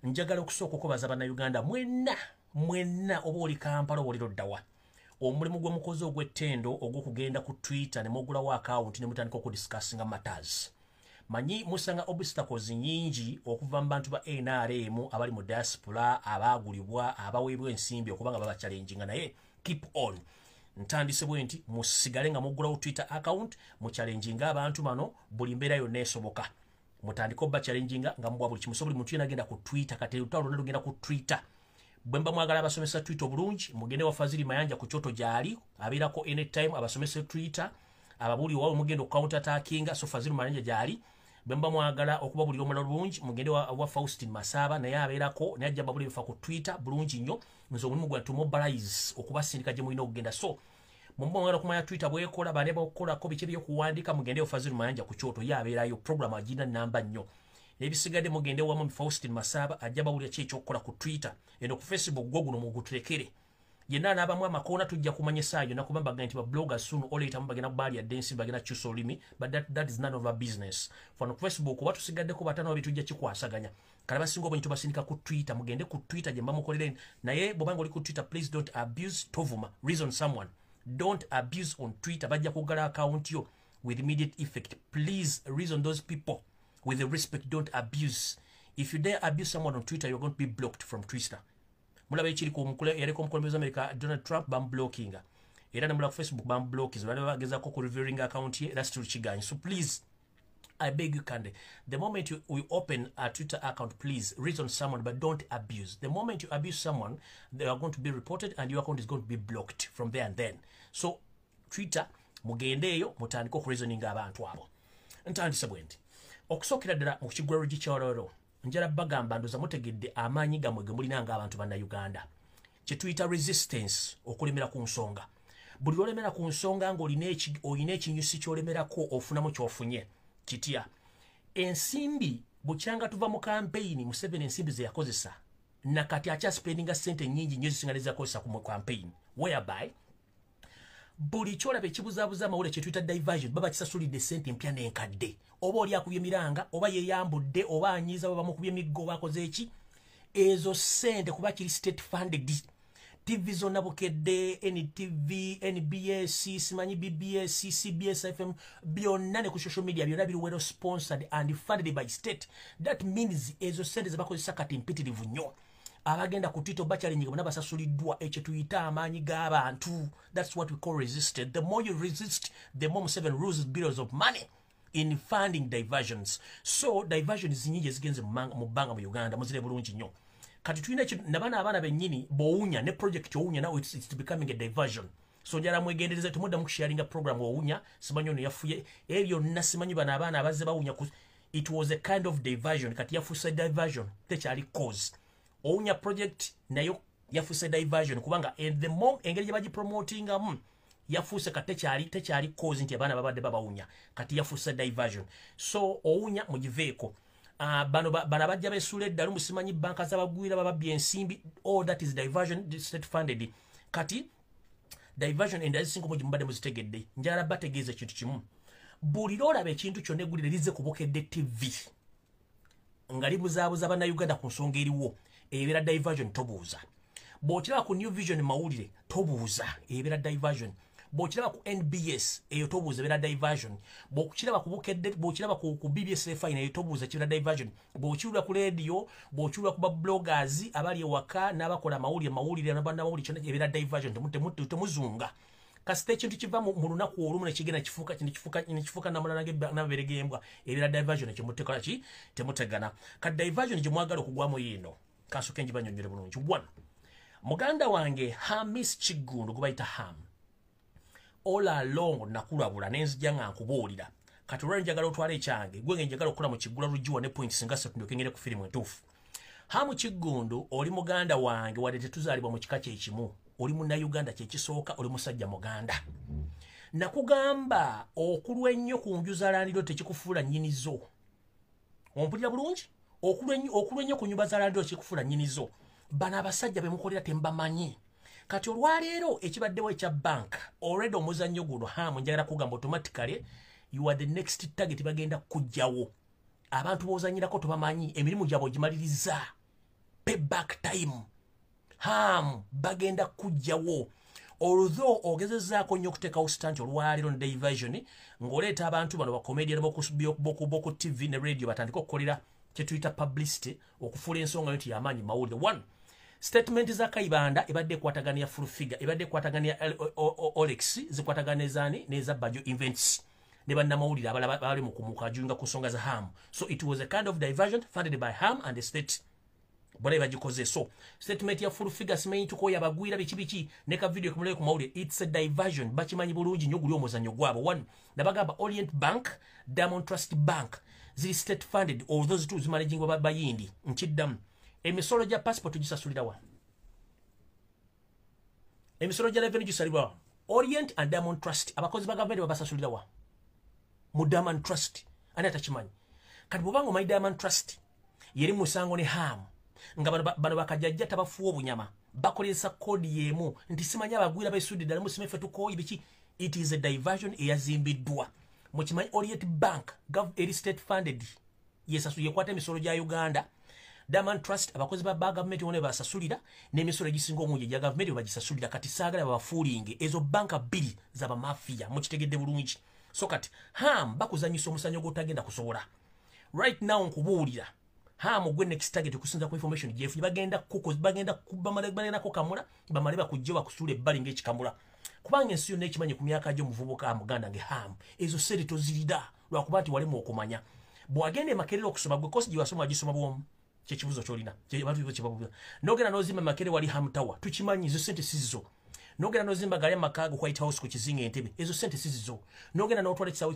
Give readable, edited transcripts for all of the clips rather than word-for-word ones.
njagala okusooka okubaza bannayuganda mwenna oba oli Kampala oba oli Loddawa omulimu gwe mukozi ogw'ettendo ogw'okugenda ku Twitter ne mugulawo account ne mutandika okudiscussinga matters. Manyi musanga obstacles nyingi okuva mu bantu ba NRM abali mu diaspora abaagulibwa abaweebwa ensimbi okubanga baba challenginga naye keep on. Ntandise bwe nti musigale nga mugulawo Twitter account mu challenginga abantu bano buli mbeera yonna esoboka. Mutandika obba challenginga nga mubwa buli kimu so buli muntu yenna agenda ku Twitter kati lutalo lugenda ku Twitter. Bwemba mwagala abasomesa Twitter obulungi mugende wa Fazili Mayanja ku kyoto gyali abeerako anytime abasomesa Twitter ababuli wawe mugenda counter attackinga so Fazili Mayanja gyali. Bwemba mwagala okuba buli omulala bulungi mugende wa Faustin Masaba naye abeerako naye ajja babuli bifa ku Twitter bulungi nnyo nzo omulimu gwa to mobilize okubasindika gye mulina okugenda so mumba mwagala kumanya Twitter bwekola bane bakola ko biche by'okuwandika mugende wa Fazili Mayanja ku kyoto yabeerayo program agina namba nnyo. Ebisigadde mugende wamu Faustin Masaba ajja babuli kye ekyokukola ku Twitter eno ku Facebook goguno mugutulekere yenna n'abamu amakoona tujja kumanya essaayo nakubamba nti ba bloggers soon all later mubagenda bali ya dance bagenda chuso olimi but that is none of our business. For Facebook watu sigaddeko batano babitujja kikwasaganya kala basinga obwenyi basindika ku Twitter mugende ku Twitter gye mbamukolere naye bobanga oli ku Twitter please don't abuse tovuma reason someone don't abuse on Twitter bajja kugala account yo with immediate effect. Please reason those people with the respect, don't abuse. If you dare abuse someone on Twitter, you're going to be blocked from Twitter. Mulabe chiri ko mukule yale ko mukolezi America Donald Trump bam blocking. Era na mula Facebook bam blocking. Wale bageza ko reviewing account here that's true chiganyi. So please I beg you kindly, the moment you open a Twitter account, please reason someone but don't abuse. The moment you abuse someone, they are going to be reported and your account is going to be blocked from there and then. So Twitter mugendeyo mutandika ku reasoning abantu abo. Ntandise bwenti. Okusokera ddala mu kigwero gikyololo njala bagamba ndoza mutegedde amaanyi gamwe ge mulina nga abantu banna Uganda kye tuyita resistance okulemera ku nsonga buli olemera ku nsonga ng'olina ekinyusi ky'olemerako ofunamu ky'ofunye kitya ensimbi bukyanga tuva mu campaign Museveni ensimbi ze yakozesa nakati akyaspendinga ssente nnyingi nnyo zisinga nezakozesa ku campaign whereby buli kyolaba ekibuzaabuza amawulire kye tuyita diversion baba kisasulidde ssente empya n'enkadde oba oli akubye emiranga oba yeyambudde oba anyiiza baba bamukubye emiggo bakoze eki ezo ssente kuba kiri state funded TV zonna bukedde NTV NBS simanyi BBS CBS FM byonna ne ku social media byonna biri well sponsored and funded by state. That means ezo ssente zebakozesa kati mpitirivu nnyo abagenda ku Twitter bachalinga bonna basasuliddwa ekyo tuyita amaanyi g'abantu. That's what we call resisted. The more you resist, the more Museveni loses billions of money in funding diversions. So diversions nyingi zigenze mu bbanga mu Uganda muzire bulungi nnyo. Kati tulina nabana abaana bennyini bowunya ne project owunya now it's becoming a diversion. So njala mwegendereza tumudda mu kusharinga program owunya simanyi ono yafuye ebyo nasimanyi bana abaana abazze bawunya it was a kind of diversion kati yafuuse diversion tekyali cause. Owunya project nayo yafuuse diversion kubanga the more engeri gye bagipromotingamu yafuuse kati tekyali cause nti abaana babadde babawunya kati yafuuse diversion. So owunya mugiveeko bano bajja besuula eddalu musimanyi banka z'abagwira bababye ensimbi all that is diversion state funded. Kati diversion endala zisinga mu mubadde muzitegedde njala bategeeza ekintu kimu buli lwolaba ekintu kyonna eggulire lize ku Bukedde TV nga libuzaabuza bannayuganda ku nsonga eriwo ebeera diversion tobuuza. Bw'okiraba ku New Vision mawulire tobuuza ebeera diversion. Bw'okiraba ku NBS eyo tobuuza ebeera diversion. Bw'okiraba ku Bukedde bw'okiraba ku BBS fine eyo tobuuza kibeera diversion. Bw'okiwulira ku radio bw'okiwulira ku bloggers abali ewaka n'abakola mawulire n'abannamawulire kyonna ebeera diversion temuzunga. Kasite ekintu kiva mu lunaku olumu ne kigenda kifuuka namulala n'amabere g'embwa ebeera diversion ekyomutekola ki temutegana. Ka diversion gye mwagala okugwamu yiino kansoke njibanyonyole bulungi. One, muganda wange Hamis Kiggundu gubayita Ham all along nakulabula nenzija nga nkubuulira kati olwali njagala otwala ekyange gwe njagala okukola mu Kiggula Lujuwa ne points nga 3 ndyoke ngere ku firimu entuufu. Hamu Kiggundu oli muganda wange wadde tetuzaalibwa mu kika kyekimu oli munnayuganda kyekisooka oli musajja muganda. Nakugamba okulwa ennyo ku njuzalandiro tekikufuula nnyinizo. Ompulira bulungi? Okulwa ennyo ku nyumba zalandiro tekikufuula nnyinizo. Bano abasajja be mukolera tembamanyi. Kati olwaleero ekibaddewo ekya bank already omuzannyo guno Hamu njagala kugamba automatically you are the next target bagenda kujjawo. Abantu bozanyirako tobamanyi emirimu gyabwe gimaliriza. payback time. Bagenda kujjawo. Although ogezezaako nnyo okuteekawo stand olwaliro ne diversion ng'oleeta abantu bano bakomedian boku TV ne radio batandika okukolera kye tuyita publicity okufuula ensonga nti y'amaanyi mawulire. One, statement za Kayibanda ebadde ekwataganya full figure, ebadde ekwataganya Olex, zikwataganya ezaani n'eza Bajo Events ne bannamawulire abalala bali mu kumukaajunga ku nsonga za HAM. So it was a kind of diversion funded by HAM and the state. Bole bagikoze. So statement ya full figure simanyi tuko yabagwira biki ne ka video kumuleke ku mawulire. It's a diversion. Bakimanyi bulungi nnyo guli omuzannyo gwabo. One, nabagamba Orient Bank, Diamond Trust Bank ziri state funded, or those two zimanaging bayindi nkiddamu. Emisolo gya passport gisasulira wa? Emisolo gya revenue gisalibwa wa? Orient and Diamond Trust abakozi ba government babasasulira wa? Mu Diamond Trust ani atakimanyi. Kati bwobanga omanyi Diamond Trust yeri musango ne HAM nga bano bakajjajja tabafuwa obunyama bakolesa kodi yemu nti simanyi abagwira besudde na musimefe tukoyi biki. It is a diversion eyazimbiddwa. Mukimanyi Orient Bank eri state funded yesasu yekwata emisolo gya Uganda. Diamond Trust abakozi ba government wone basasulira n'emisolo egisinga omungi gya government bagisasulira. Kati saagala babafuulinge ezo banka bbiri zaba mafia mukitegedde bulungi. So kati HAM bakuzanyisa omusanyo gw'otagenda kusobola. Right now nkubuulira HAM gwe next target kusinza ku information jefu bagenda kubamala ko kamula bamale bakujja bakusula ebbali ng'ekikamula. Kubanga ensi yonna ekimanyi ku myaka gyo muvubuka Muganda nge HAM ezo seri tozirida lwakuba nti walimu okumanya. Bwagenda makerere okusoma gwe kosi giwasoma gisoma bwomu kyekibuzo kyolina abantu ibo kyebabuuza. Nogenda nozimba makerere wali HAM Tower tukimanyi ezo sente sizizo. Nogenda nozimba gale makago White House ku Kizinga Entebbe ezo sente sizizo. Nogenda n'otwala ekisawo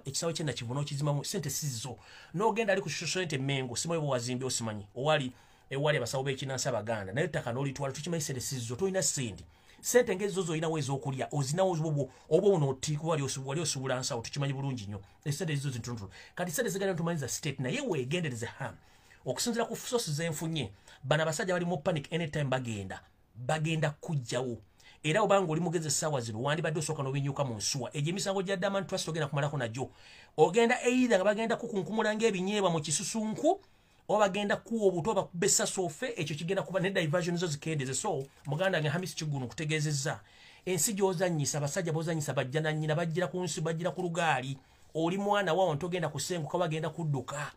ekisawo kye nakivuna okizimamu sente sizizo. Nogenda ali ku Sosente Mengo simanyi bwe wazimbi osimanyi owali abasawo b'ekinansi Abaganda naye ttaka n'olitwala tukimanyi sente sizizo tolina sente. Sente ngezo zoyina wezo okulya ozinawo obo onotiku wali osubula nsawo tukimanyi bulungi nnyo. Esente ezo zintuntu. Kati sente zigenda ntumanyiza state naye weegendereze HAM okusinzira ku sources zenfunye bana abasajja bali mu panic anytime bagenda kujjawo. Era obanga oli mugeze sawa zino wandibadde osooka n'obinyuka mu nsuwa egyo emisango gya Diamond Trust ogenda kumalako najjo. Ogenda either nga bagenda kukunkumula ng'ebinyeebwa mu kisusunku oba bagenda kuwa obuto bakubessa sofe ekyo kigenda kuba ne diversion zo zikendeze. So muganda nge Hamisi Kigunu kutegeezezza ensi gy'ozannyisa abasajja b'ozannyisa bajja na nnyina bajjira ku nsi bajjira ku lugaali oli mwana wawo ntogenda kusenguka bagenda kudduka.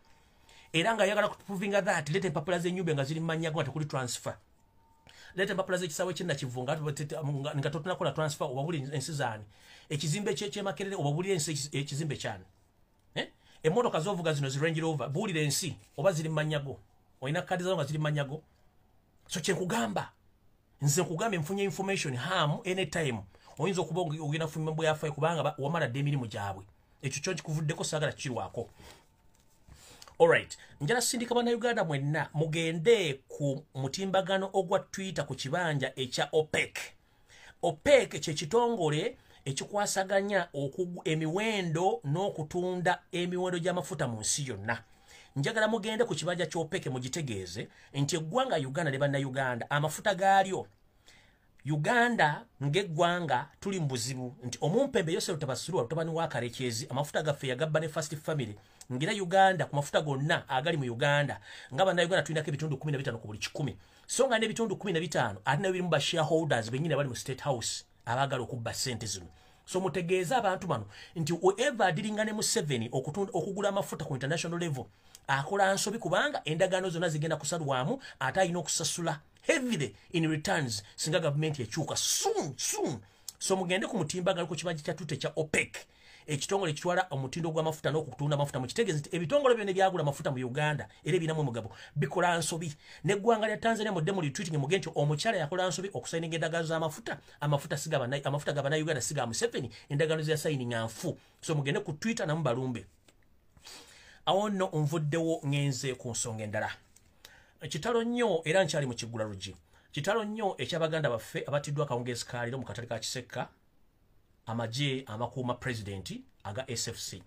Era nga ayagala kuprovinga that leta empapula z'ennyumba nga ziri mmanyago nga tekuli transfer. Leta empapula z'ekisawe kye nakivunga nga totunakola transfer obabuli ensi zaani. Ekizimbe ky'emakerere obabuli ensi ekizimbe kyani. Emmotoka z'ovuga zino zi Range Rover buulira ensi oba ziri mmanyago. Olina kadi zazo nga ziri mmanyago. So kye nkugamba nze nkugamba nfunye information HAM anytime oyinza okuba ogenda kufuna mbu yafaye kubanga wamala dde emirimu gyabwe. Ekyo kyo kikuvuddeko saagala kikirwako. Alright, njala sindika bana Uganda mwenna mugende ku mutimbagano ogwa Twitter ku kibanja ekya OPEC. OPEC kye kitongole ekikwasaganya emiwendo n'okutunda emiwendo gy'amafuta mu nsi yonna. Njagala mugende ku kibanja ky'OPEC mugitegeeze nti eggwanga Uganda ne bannayuganda amafuta gaalyo Uganda ng'eggwanga tuli mu buzibu nti omumpembe Yosef Tabasirwa lutabani wa Karekyezi amafuta gaffe yagabba ne First Family ngira Uganda ku mafuta gonna agali mu Uganda nga bannayuganda tulinako ebitundu 15 ku buli 100. So nga n'ebitundu 15 ate nabyo birimu ba shareholders bennyini bali mu State House abaagala okubba ssente zino. So mutegeeza abantu bano nti whoever adiringa ne Museveni okugula amafuta ku international level akola nsobi kubanga endagaano zonna zigenda kusalwamu ate alina okusasula heavily in returns singa government ekyuka soon. So mugende ku mutimbagano ku kibanja kya Twitter kya OPEC ekitongole kitwala omutindo gw'amafuta n'okutunda amafuta mu kitegeeza nti ebitongole byonna byagula amafuta mu Uganda era ebinamu omugabo bikola nsobi. N'eggwanga lya Tanzania mu demo retweeting mugende nti omukyala yakola nsobi okusayininga endagaano z'amafuta amafuta ga bannayuganda siga Museveni endagaano ze yasayininga nfu. So mugende ku Twitter namu balumbe. Awo nno nvuddewo ngenze ku nsonga endala. Kitalo nnyo era nkyali mu kiggula lugi. Kitalo nnyo eky'Abaganda baffe abatiddwa akawungeezi kaaliro mu katale ka Kisekka amaje amakuuma presidenti aga SFC.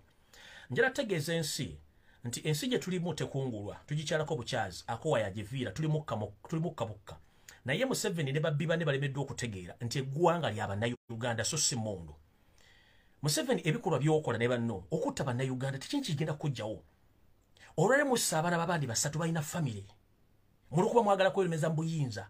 Njala tegeeza ensi nti ensi gye tulimu tekungulwa tugikyalako bukyazi akowa yagiviira tuli mukka bukka. Naye Museveni ne babbiba ne balemeddwa okutegeera nti eggwanga lya bannayuganda so si mmundu. Museveni ebikolwa by'okola ne banno okutta bannayuganda tekintu kigenda kujjawo. Olwale mussa abaana babandi basatu balina family Mulukuba mwagala kwelemeza mbuyinza.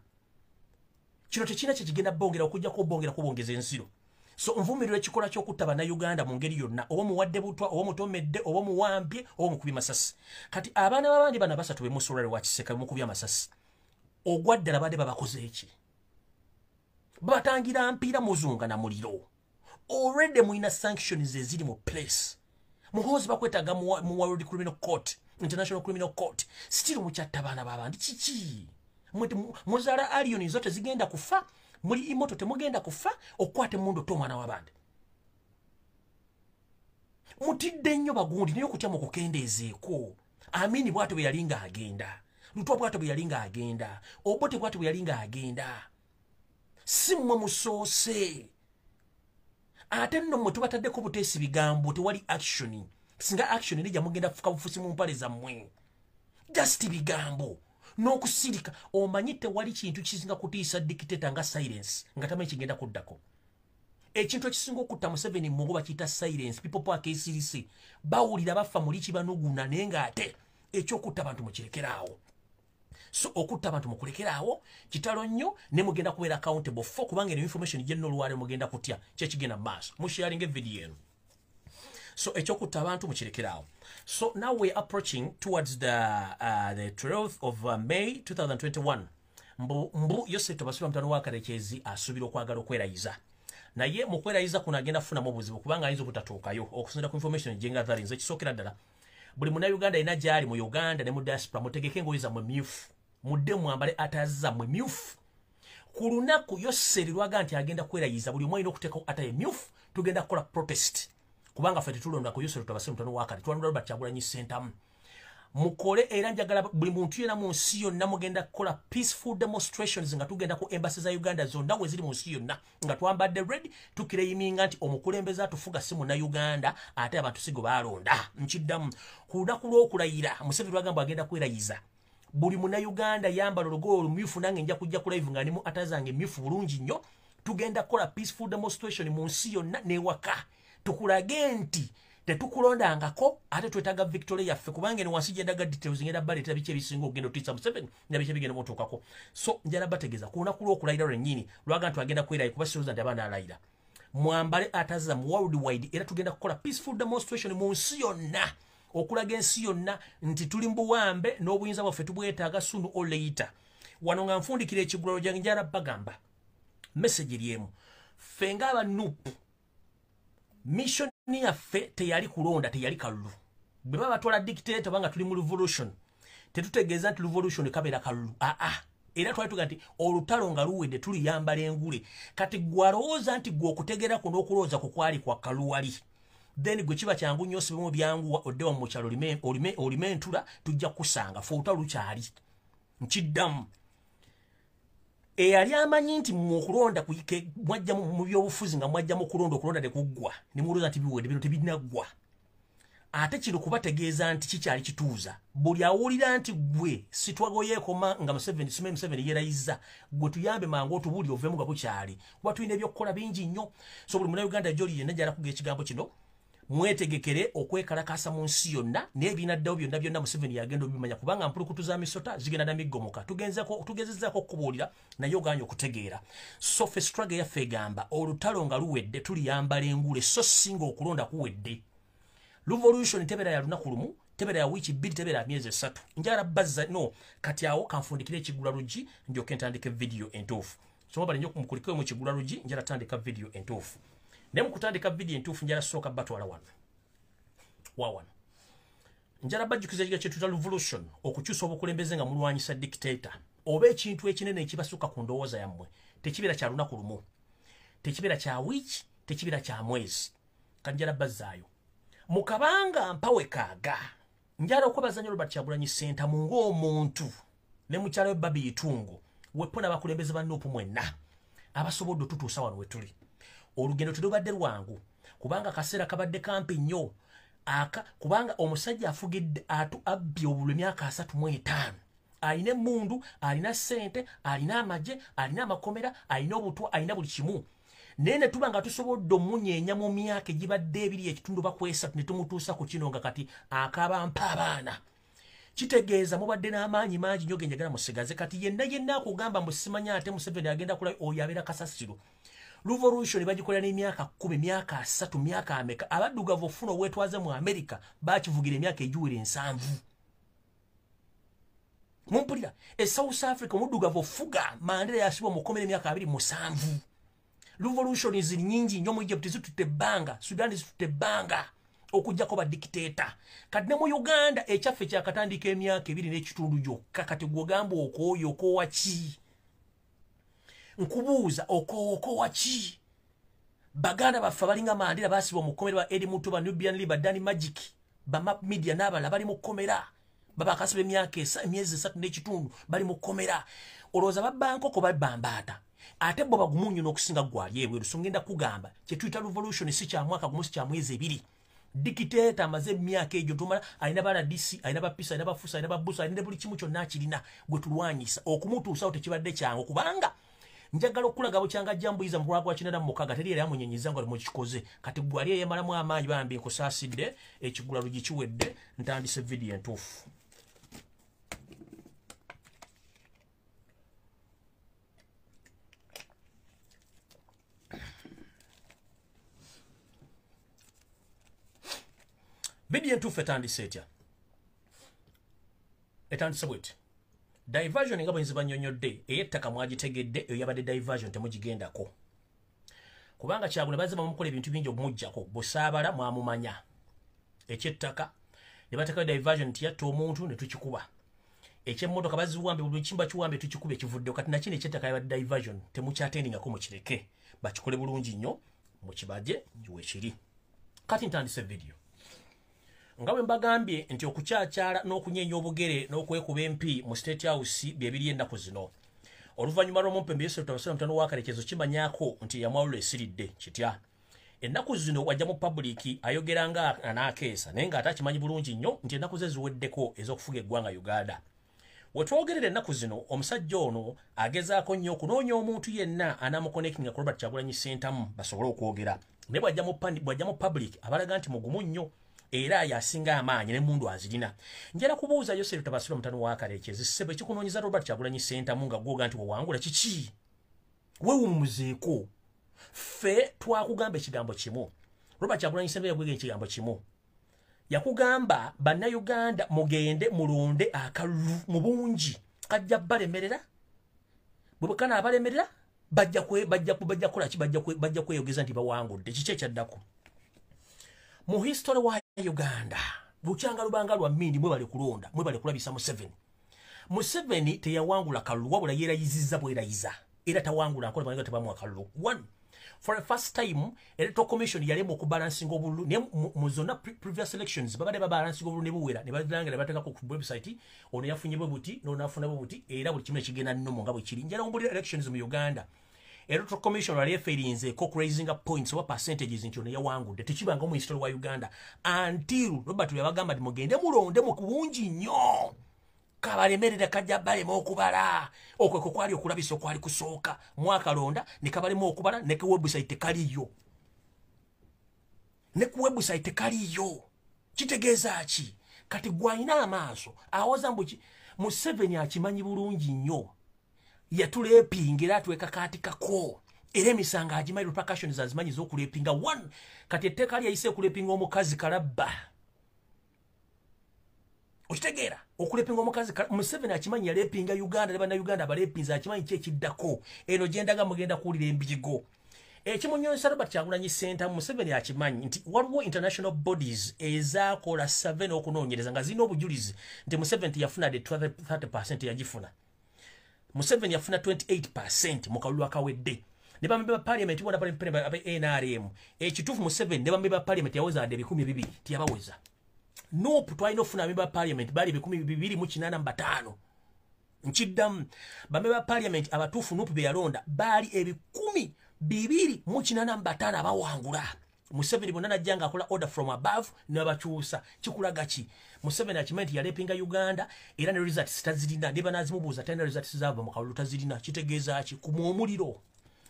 Kino tekina kye kigenda bongera okujja ko bongera kubongeza ensiro. So nvumirira ekikola ky'okutta bannayuganda mu ngeri yonna, oba muwadde butwa, oba mutomedde, oba muwambye, oba mukubye masasi. Kati abaana babandi bana basatu bemusolale wa Kiseka mukubye masasi. Ogwaddala badde babakoze eki? Batangira mpira muzunga na muliro. Already muina sanctions eziri mu place. Muhozi bakwetaga mu World Criminal Court, International Criminal Court. Still mukyatta abaana babandi kiki? Muzala alioni zote zigenda kufa. Muri imoto temugenda kufa okwate mundo to mwana wabande. Mutidde nnyo bagundi niyo kutya mu kukendeezeeko. Amini bwatu bwe yalinga agenda. Lutwa bwatu bwe yalinga agenda. Obote bwatu bwe yalinga agenda. Simwe musoose. Ate nno mwe tubataddeko buteesi bigambo tewali action. Singa action nija mugenda kufuka bufusi mu mpale zammwe. Just bigambo. N'okusirika omanyite wali kintu kisinga kutiisa dictator nga silence nga tamanyi kigenda kuddako. Ekintu ekisinga okutta Museveni mugoba kita silence. People park ACDC bawulira bafa muli kibanuguna naye ng'ate ekyokutta abantu mukirekeraawo. So okutta abantu mukulekeraawo kitalo nnyo ne mugenda kubeera accountable for kubanga information gye nno olwale mugenda kutya kye kigenda maaso. Musharinge video eno. So ekyokutta abantu mukirekeraawo. So now we're approaching towards the 12th of May 2021. Mbu Yosef Tobasula mutano wa Karekezi asubira okwagala okwerayiza. Naye mu kwerayiza kuno agenda kufunamu obuzibu kubanga ayinza obutatuukayo okusinziira ku information gye ngathering ekisookera ddala. Buli munnayuganda alina gy'ali mu Uganda ne mu diaspora mutegeke engoye zammwe myufu. Mudde mwambale ataza mmwe myufu. Ku lunaku Yosef lwaga nti agenda kwerayiza buli omu alina okuteekawo ataye myufu tugenda kukola protest. Kubanga ffe tetulonda ku Yosef Tobasula mutano wa Karekezi tulonda Robert Kyagulanyi Ssentamu. Mukole era njagala buli muntu yena mu nsi yonna mugenda kukola peaceful demonstrations nga tugenda ku embassy za Uganda zonna we ziri mu nsi yonna nga twambadde red tukireyiminga nti omukulembeze atufuga si munayuganda ate abantu sigo balonda. Nkiddamu ku lunaku lw'okulayira Museveni lwagamba agenda kwerayiza buli munayuganda yambala olugoye olumyufu nange nja kujja ku live nga nimu atazange myufu bulungi nnyo. Tugenda kukola peaceful demonstration mu nsi yonna n'ewaka tukulage nti tetukulondangako ate twetaaga victory yaffe kubanga ne wansi gyendaga details ngenda baleetera biki ebisinga okugenda otuyisa Museveni na biki ebigenda mutuukako. So njala bategeeza ku lunaku lw'okulayira lwennyini lwaga nti agenda kwerayi kuba siroza nti abaana alayira mwambale ataza mu worldwide era tugenda kukola peaceful demonstration mu nsi yonna okulaga ensi yonna nti tuli mu buwambe n'obuyinza bwaffe tubwetaaga sooner or later. Wano nga nfundikira ekigulalo gyange njala bagamba message lyemu ffe ng'aba nupu mission yaffe teyali kulonda teyali kalulu. Bwe baba batwala dictator banga tuli mu revolution tetutegeeza nti revolution kabeera kalulu. Era twali tuga nti olutalo nga luwedde tuliyambala engule kati gwalowooza nti gwe okutegeera kuno okulowooza kukwali kwa kaluwali then gwe kiba kyangu nnyo osibemu byanguwa oddewa mu kyalo olime entula tujja kusanga fe olutalo lukyali. Nkiddamu eyali amanyi nti mu kulonda mwajja mu byobufuzi nga mwajja mu kulonda okulonda ne kuggwa ne mulowooza nti biwedde bino tebinaggwa. Ate kino kubategeeza nti kikyali kituuza buli awulira nti gwe sitwagoyeekoma nga Museveni yeerayiza gwe tuyambe mangu otubuulire oveemu nga bukyali kuba tulina ebyokukola bingi nnyo. So buli munnayuganda gy'oli yenna gy'ala kuga ekigambo kino mwetegekere okwekalakaasa mu nsi yonna n'ebiina ddawo byonna byonna Museveni yagenda obimanya kubanga mpulukutu za misota zigenda na miggomoka. Tugezezzaako okubuulira naye oganye okutegeera. So ffe struggle yaffe egamba olutalo nga luwedde tuliyambala engule so singa okulonda kuwedde. Revolution tebeera ya lunaku lumu tebeera ya wiiki bbiri tebeera ya myezi 3. Njala bazza no kati awo kanfundikira ekigula lugi ndyoke ntandike video entuufu. So bali nnyo kumukulikwe mu kigula lugi njala tandika video entuufu. Ne mukutandika video entuufu njala sooka batwala wano. Njala bajjukiza ekiga kyetuta revolution okukyusa obukulembeze nga mulwanyisa dictator oba ekintu ekinene ekibasuka ku ndowooza yammwe tekibeera kya lunaku lumu tekibeera kya wiiki tekibeera kya mwezi. Kanjala bazzaayo mukabanga mpawe kaaga njala okwebaza nnyo Robert Kyagulanyi Ssentamu ng'omuntu ne mukyala we Babi Itungo wepona abakulembeze ba Nuupu mwenna abasobodde otutuusa wano we tuli. Olugendo tulubadde lwangu kubanga kaseera kabadde kampi nnyo kubanga omusajja afugidde abbye obulwe emyaka 35 alina emmundu alina ssente alina amagye alina amakomera alina obutwa alina buli kimu. Naye ne tuba nga tusobodde omunyeenya mu myaka egibadde ebiri ekitundu bakwesa ne tumutuusa ku kino nga kati akabampa abaana. Kitegeeza mubadde n'amaanyi mangi nnyo genjagala musigaze kati yenna akugamba musimanya ate Museveni agenda kula oyo abeera kasasiro. Revolution bagikolera n'emyaka 10 myaka 3 myaka ameka abaddugavu ofuna obwetwaze mu America bakivugira emyaka egiwera 7. Mumpulira South Africa omuddugavu ofuga Mandela yasibwa mukomere emyaka 27. Revolution ziri nyingi nnyo mu Egypt zitutte banga, Sudan zitutte banga okujjako ba dictator. Kati ne mu Uganda ekyaffe kyakatandika emyaka 2 n'ekitundu gyokka kati gwogamba okooyo okoowa ki? Nkubuuza okoowa ki? Baganda baffe balinga Mandela basibwa mukomere ba Eddie Mutuba, Nubian Liba, Danny Magic, ba Map Media n'abala bali mu komera. Baba kasibe emyaka emyezi 3 n'ekitundu bali mu komera. Olowooza babbanko ko babambata. Ate bo bagumunyu n'okusinga gwali ebweru so ngenda kugamba kye tuyita revolution si kya mwaka gumu si kya mwezi 2. Dictator amaze emyaka egyo tumala alina bala DC alina bapisa alina bafusa alina babusa alina buli kimu kyonna akirina gwe tulwanyisa okumutuusa tekibadde kyangu kubanga njagala okulaga bukyanga jambuiza mu rwagwa kinana mu mukaga teri era munyenyiza ngo mu kikoze kati gwali yemalamu amaanyi bambi nkusaasidde ekigula lugi kiwedde ntandise video entuufu. Video entuufu etandise etya? Etandise bweti. Diversion nga bwenzi bannyonnyodde ey'ettaka mwagitegedde eyo yabadde diversion temugigendako. Kubanga Kyagulanyi bazze bamukola ebintu bingi okumuggyako busaabala mwamumanya. Eky'ettaka ne bateekayo diversion nti yatta omuntu ne tukikuba. Eky'emmotoka baziwambe buli kimba kiwambe tukikube kivuddeyo kati nakino eky'ettaka yabadde diversion temukyatendingako mukireke bakikole bulungi nnyo mukibaje weekiri. Kati ntandise video. Nga bwe mbagambye nti okukyakyala n'okunyeenya obugere n'okwekuba empi mu State House bye biri ennaku zino. Oluvannyuma lw'omumpembe Yesu Tabasira mutano wa Kalekezo kimanyaako nti yamawulo esiridde kitya. Ennaku zino wajja mu public ayogera nga anaakeesa naye nga atakimanyi bulungi nnyo nti ennaku ze ziweddeko ez'okufuga eggwanga Uganda. We twogerera ennaku zino omusajja ono agezaako nnyo okunoonya omuntu yenna anaamukonekinga ku Robert Kyagulanyi Ssentamu basobole okwogera. Naye bw'ajja mu public abalaga nti mugumu nnyo. Era yasinga amaanyi ne mundu azirina. Njala kubuuza Yosef Tabasira mutano wa Kalekezo sebe kikunoonyiza Robert Kyagulanyi Ssentamu nga gwoga nti wawangula kiki? Weewumuzeeko. Ffe twakugamba ekigambo kimu. Robert Kyagulanyi Ssentamu yagwega ekigambo kimu. Yakugamba bannayuganda mugende mulonde akalulu mu bungi kajja balemerera. Bwe kana abalemerera bajja kola ki bajja kweyogeza nti bawangudde kiki ekyaddako. Mu history wa Uganda bukyanga lubanga lwa mmindi mwe bali kulonda mwe bali kulabisa Museveni teyawangula kalulu wabula yeerayizizza bwerayiza era tawangula nkola banga tebamu akalulu. One, for the first time electoral commission yalemu okubalancing obululu ne mu zona previous elections babade babalancing obululu ne buwera ne badanga ne bateka ku website ono yafunye buti n'ono afuna buti era buli kimu ekigenda nnomo nga bwe kiri. Njala ombulira elections mu Uganda Electoral Commission wali eferinze ko raising up points oba percentages nti ono yawangudde tekibanga mu history wa Uganda until Robert yabagamba mugende mulonde mu kubungi nnyo kabalemerera kajja balema okubala okwo kwali okulabisa kwali kusooka mwaka londa ne kabalema okubala ne ku website kaliyo kitegeeza ki kati gwayina amaaso awoza mbuki Museveni akimanyi bulungi nnyo yatulepingira atweka katikako era emisanga agimanyi repercussions azimanyi z'okulepinga. One, kati etteeka lyayise okulepinga omukazi kalabba okitegeera okulepinga omukazi Museveni akimanyi yalepinga Uganda ne bannayuganda abalepinza akimanyi ki ekiddako eno gyendaga mugenda kuwulira embigo ekimunyonsa Robert Kyagulanyi Ssentamu Museveni akimanyi nti waliwo international bodies ezaakola 7 okunoonyereza nga zirina obujulizi nti Museveni yafuna de 30% yagifuna. Museveni yafuna 28% mu kalulu akawedde. Ne bamemba parliament bona pale NRM ekituufu Museveni ne bamemba parliament yaweza ade 200 tiyabaweza. Nope twalina ofuna bamemba parliament bali 285 nkiddamu bamemba parliament abatuufu nope beyalonda bali 285 abawangula. Museveni bonna najjanga akola order from above ne bakyusa kikulaga ki Museveni akimanyi yalepinga Uganda era ne results tazirina ne banazimubuuza tena results zaava mu kalulu tazirina kitegeeza ki kumwa omuliro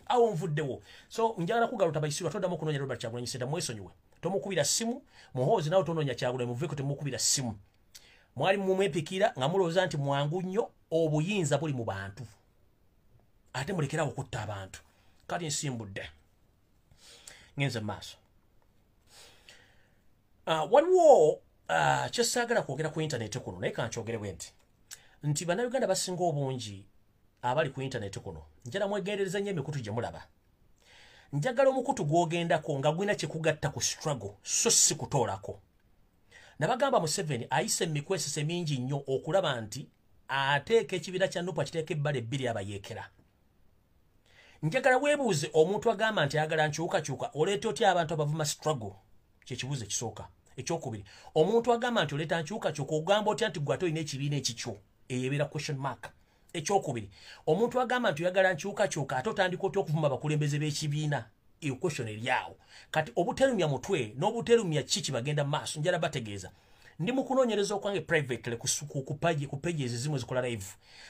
awo nvuddewo. So njagala kugaluta bayisirwa toddamu okunoonya Robert Kyagulanyi Ssentamu mwesonyiwe tomukubira simu muhoozi nawe tonoonya Kyagulanyi muveeko temukubira simu mwali mumwepikira nga mulowooza nti mwangu nnyo obuyinza buli mu bantu ate mulekerawo okutta abantu kati nsimbudde ngenze maaso waliwo kyesaagala kwogera ku intaneti kuno naye kankyogerewe nti bannayuganda basinga obungi abali ku intaneti kuno njala mwegendereza nnyo emikutu gye mulaba njagala omukutu gw'ogendako nga gwina kyekugatta ku struggle so si kutoolako nabagamba Museveni ayise emikwesese mingi nnyo okulaba nti ateeka ekibiira kya Nuupu akiteeka ebbala ebbiri abayeekera njagala weebuuze omuntu agamba nti ayagala nkyukakyuka oleeta otya abantu abavuma struggle kyekibuuzo ekisooka ekyokubiri omuntu agamba nti oleeta nkyukakyuka ogamba otya nti gwe ate olina ekibiina ekikyo eyebeera question mark ekyokubiri omuntu agamba nti oyagala nkyukakyuka ate otandika otya okuvuma abakulembeze b'ekibiina eyo question eryawo kati obuterumya mutwe n'obuterumya kiki bagenda maaso njala bategeeza ndi mu kunoonyereza okwange privately ku page ezimu zikola live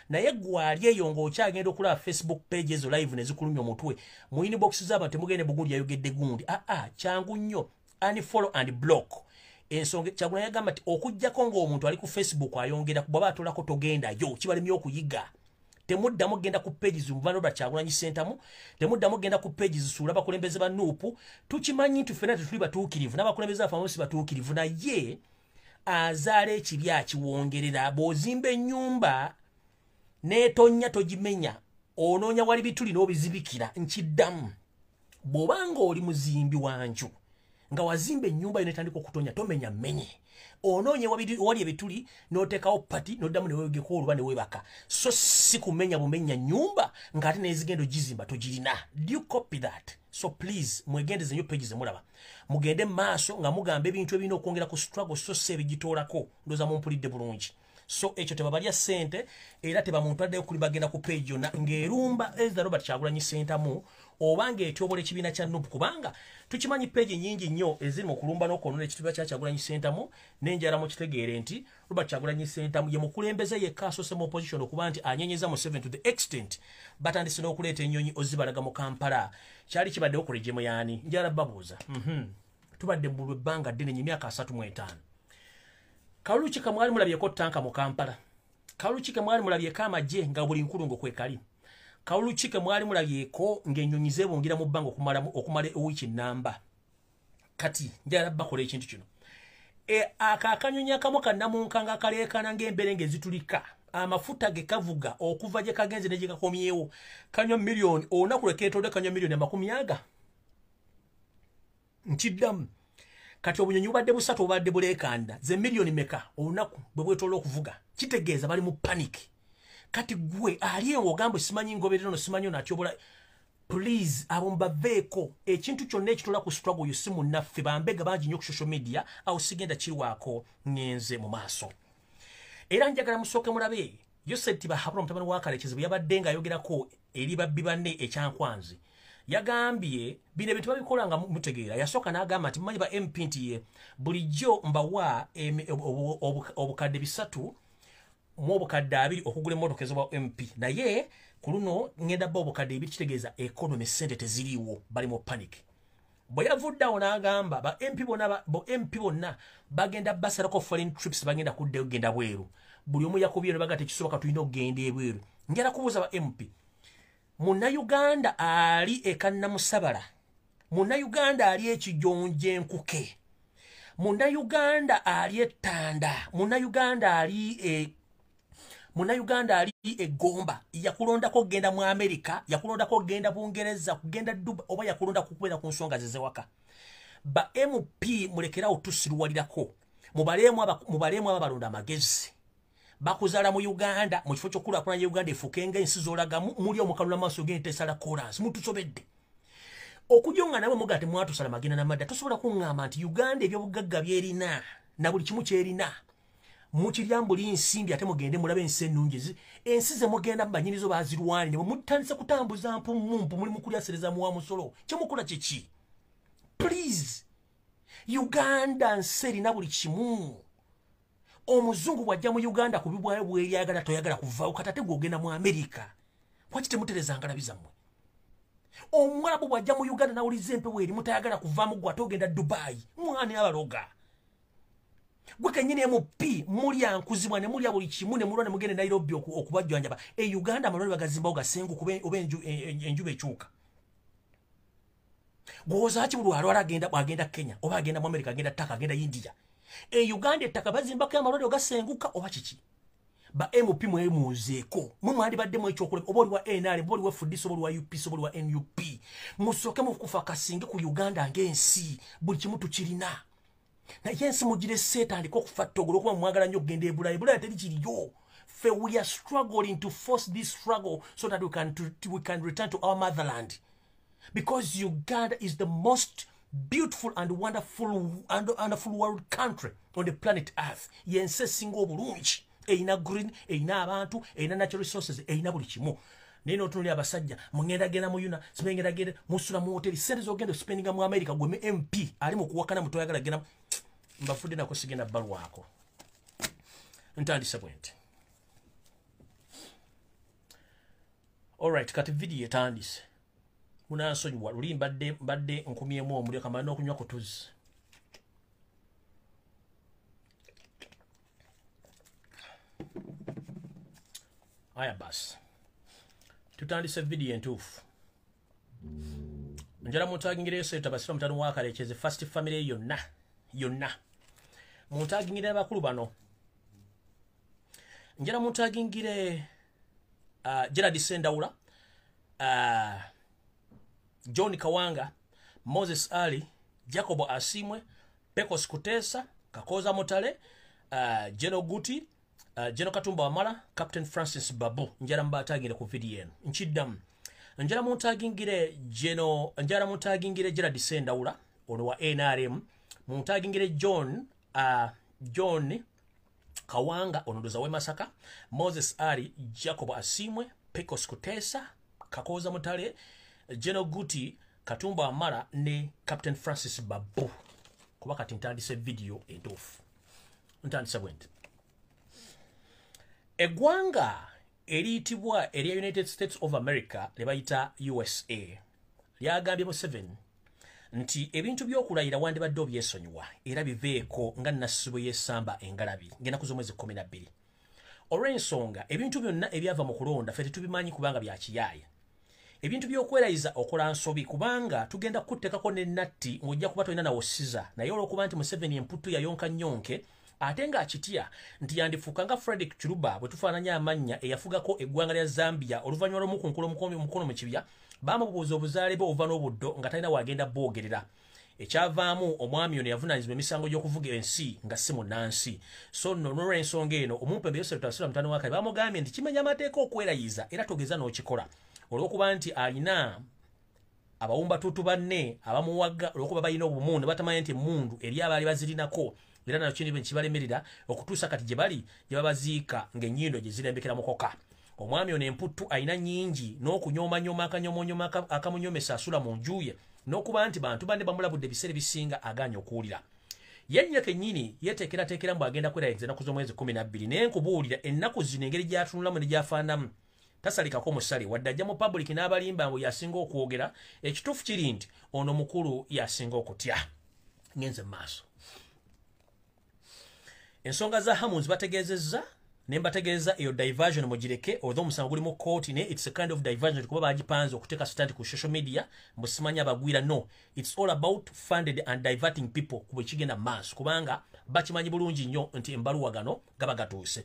naye gwali eyo ng'okyagenda okulaba Facebook page ezo live ne zikulumya omutwe mu inbox z'abantu temugende bugundi yayogedde gundi kyangu nnyo unfollow and block ensonga Kyagulanyi yagamba nti okujjako ng'omuntu ali ku Facebook ayongera bw'aba atolako togendayo kibalemye okuyiga temuddamu genda ku pages muvano Kyagulanyi Center temuddamu genda ku pages suula abakulembeze ba Nuupu tukimanyi nti ffenna tetuli batuukirivu n'abakulembeze afamu si batuukirivu naye azaala ekibi akiwongerera bw'ozimba ennyumba n'etonnya togimenya onoonya wali bituli n'obizibikira nkiddamu bw'obanga oli muzimbi wanju nga wazimba ennyumba yo netandika okutonya tomenya menye onoonye wali ebituli n'oteekawo pati n'oddamu ne weegeko oluba ne weebaka so si kumenya bumenya nnyumba ng'ate n'ezigendo gizimba togirina do you copy that so please mwegendeze nnyo pages mulaba mugende maaso nga mugamba ebintu ebirina okwongera ku struggle so si ebigitoolako ndooza mumpulidde bulungi so ekyo tebabalya ssente era tebamuntu addayo kuli bagenda ku page yonna ng'erumba ezza Robert Kyagulanyi Center oba ng'etyobola ekibiina kya Nuupu kubanga tukimanyi page nyingi nnyo eziri mu kulumba n'okwonoona ekitiibwa kya Kyagulanyi Center n'enjala mu kitegeere nti Robert Kyagulanyi Center ye mukulembeze yekka asoose mu opposition okuba nti anyenyeza Museveni to the extent batandise n'okuleeta ennyonyi ozibalaga mu Kampala kyali kibaddewo ku regime yaani njala babuuza tubadde mu bbanga ddene emyaka 35 kalulu ki kamwali mulabyeko tanka mu Kampala kalulu ki kamwali mulabyeko amagye nga buli nkulungo kwekali kalulu ki kamwali mulabyeko ng'ennyonyi zeebongera mu bbanga okumala ewiiki nnamba kati njala bakola ekintu kino akakanyonyi akamu kannamunka nga kaleekana ng'embeere ng'ezitulika amafuta ge kavuga okuva gye kagenze ne gye kakomyewo kanywa miliyoni olunaku lwe keetodde kanywa miliyoni 50 nkiddamu kati obunyonyi bubadde busatu obadde buleekanda ze miliyoni meka olunaku bwe bwetoola okuvuga kitegeeza bali mu panic kati gwe ali ewo ogamba simanyi ngoberera no simanyi nakyobola please abo baveeko ekintu kyonna ekitola ku struggle yo si munnaffe bambega bangi nnyo ku social media awo sigenda kirwako ngenze mu maaso era njagala musooke mulabe Yoseti Bahabula mutabani wa Kalekizi bwe yabadde ng'ayogerako eri babbi banne ekyankwanzi yagambye bino ebintu babikola nga mutegeera yasooka n'agamba nti mumanyi ba MP nti ye bulijjo mbawa obukadde 3 mu obukadde 2 okugula emmotoka ez'obwa MP naye ku luno ngenda bba obukadde 2 kitegeeza economy sente teziriiwo bali mu panic bwe yavuddawo n'agamba ba MP bonna bagenda basalako foreign trips bagenda kuddayo genda bweru buli omu yakubye ne baga tekisoboka tulina okugenda ebweru njala kubuuza ba MP Munnayuganda ali ekannamusabala Munnayuganda ali ekijonje enkuke Munnayuganda ali ettanda Munnayuganda ali egomba yakulondako kugenda mu America yakulondako kugenda Bungereza kugenda Dubai oba yakulonda kukwera ku nsonga zezewaka ba MP mulekerawo tusiruwalirako mubalemu abalonda amagezi bakuzala mu Uganda mu kifo ky'okulaakulanya Uganda efukenga ensi z'olagamu muli omukalula maaso g'entesala koransi mutusobedde okujonga nabo mugate mwatusala magina n'amadda tosobola kuŋŋamba nti Uganda ebyobugagga byerina na buli kimu kyerina mukiryambuli nsimbi ate mugende mulabe ensi ennungi ensi ze mugenda banyinizo bazirwani ne mutandise kutambuza mpumumpu muli mukulyasereza mu wa musolo kyemukola kiki please Uganda nsi erina buli kimu omuzungu bwajja mu Uganda kubibwayo bweyagala toyagala kuvaawo katate gwogenda mu America kwaki temutereza ngalabi zammwe omwalabu bwajja mu Uganda nawuliza empewo eri mutayagala kuvaamu gwe ate ogenda Dubai mwana abaloga gwe kenyini MP muli ankuzibwa ne muli buli kimu ne mulwana mugende Nairobi okubajjanja Uganda amalwaliro bagazimba ogasengu kuba enjuba ekyuka goza ki buli alwala agenda Kenya oba agenda mu America agenda Taka agenda India Uganda ettaka bazimba ko amalwaliro gasenguka oba kiki ba MP mwemuzeeko mwali baddemu ekyokulema oba oli wa NRM oba oli wa FDC oba oli wa UPC oba oli wa NUP musooke mu kufa kasinge ku Uganda ng'ensi buli kimu tukirina na yensi mugire setandika okufa ttogolo okuba mwagala nnyo okugenda ebulayi teri kiriyo fe we are struggling to force this struggle so that we can return to our motherland because Uganda is the most beautiful and wonderful world country on the planet Earth yensi esinga obulungi eina green eina abantu eina natural resources eina buli kimu nino tunuli abasajja mungenda genda mu yuna sipengera genda musula mu hotel sente zogenda spendinga mu America gwe MP ali mu kuwakana mutoyagala genda mbafudde nako sigenda balwa ako ntandise bwente. Alright, kati video etandise munansonyiwa luli mbadde nkumyemu omulyo kamala n'okunywa kutuzi aya basi tutandise video entuufu njala muntagingire yoseta basira mutano wakalekeze first family yonna muntagingire abakulu bano njala muntagingire Gerard Sendawula John Kawanga Moses Ali Jacob Asimwe Pecos Kutesa Kakoza Motale Jeno Guti Jeno Katumba Wamala Captain Francis Babu njala mbatagingire ku video eno nchiddamu njala muntagingire Gerard Sendawula ono wa NRM muntagingire John Kawanga onodoza we Masaka Moses Ali Jacob Asimwe Pecos Kutesa Kakoza Motale Jeno Guti Katumba Wamala ne Captain Francis Babu kuba kati ntandise video entuufu ntandise bwente. Eggwanga eriyitibwa erya United States of America lebayita USA lyagambye Museveni nti ebintu by'okulayira wandibadde obyesonyiwa era biveeko nga Nassibo y'essamba engalabi ngenda kuza omwezi 12 olw'ensonga ebintu byonna ebyava mu kulonda ffe tetubimanyi kubanga bya kiyaaya ebintu by'okwerayiza okola nsobi kubanga tugenda kuttekako ne natti ng'ojja kuba tolina nawosiza naye olw'okuba nti Museveni emputu yayonka nnyonke ate ng'akitya nti yandifuuka nga Frederick Chiluba bwe tufaananya amannya eyafugako eggwanga lya Zambia oluvannyuma lw'omukunkula omukono mu kibya bamubuuza obuzaale bwe obuva n'obuddo nga talina wagenda bwogerera ekyavaamu omwami ono yavunaanyizibwa emisango gy'okuvuga ensi nga si munnansi so nno n'olw'ensonga eno omumpembe Yosef Tasula mutano wa Kale bamugambye nti kimenya amateeka okwerayiza era togeza n'okikola olw'okuba nti alina abawumbatuutu banne abamuwagga olw'okuba balina obumu ne batamanyi nti emmundu eri abaali bazirinako era nakyo kibalemerera okutuusa kati gye bali gye babaziika ng'ennyindo gye zirembekera mukoka omwami ono emputtu alina nnyingi n'okunyoomanyoma akanyomonyoma akamunyomesa asula mu njuye n'okuba nti bantu banne bamulabudde ebiseera ebisinga agaanya okuwulira yennyina kennyini yeteekerateekera mbu agenda kwerayiza ennaku z'omwezi 12 naye nkubuulira ennaku zino engeri gy'atunulamu ne gy'afaanamu tasalikako musale wadde ajja mu public n'abalimba mbu yasinga okwogera ekituufu kiri nti ono mukulu yasinga okutya ngenze mu maaso ensonga za Hammons bategeezezza ne mbategeeza eyo diversion mugireke although omusango guli mu kooti ne it's a kind of diversion kuba bagipanze okuteeka stand ku social media musimanya abagwira no it's all about funded and diverting people kuba kigenda maaso kubanga bakimanyi bulungi nnyo nti embaluwa gano gaba gatuuse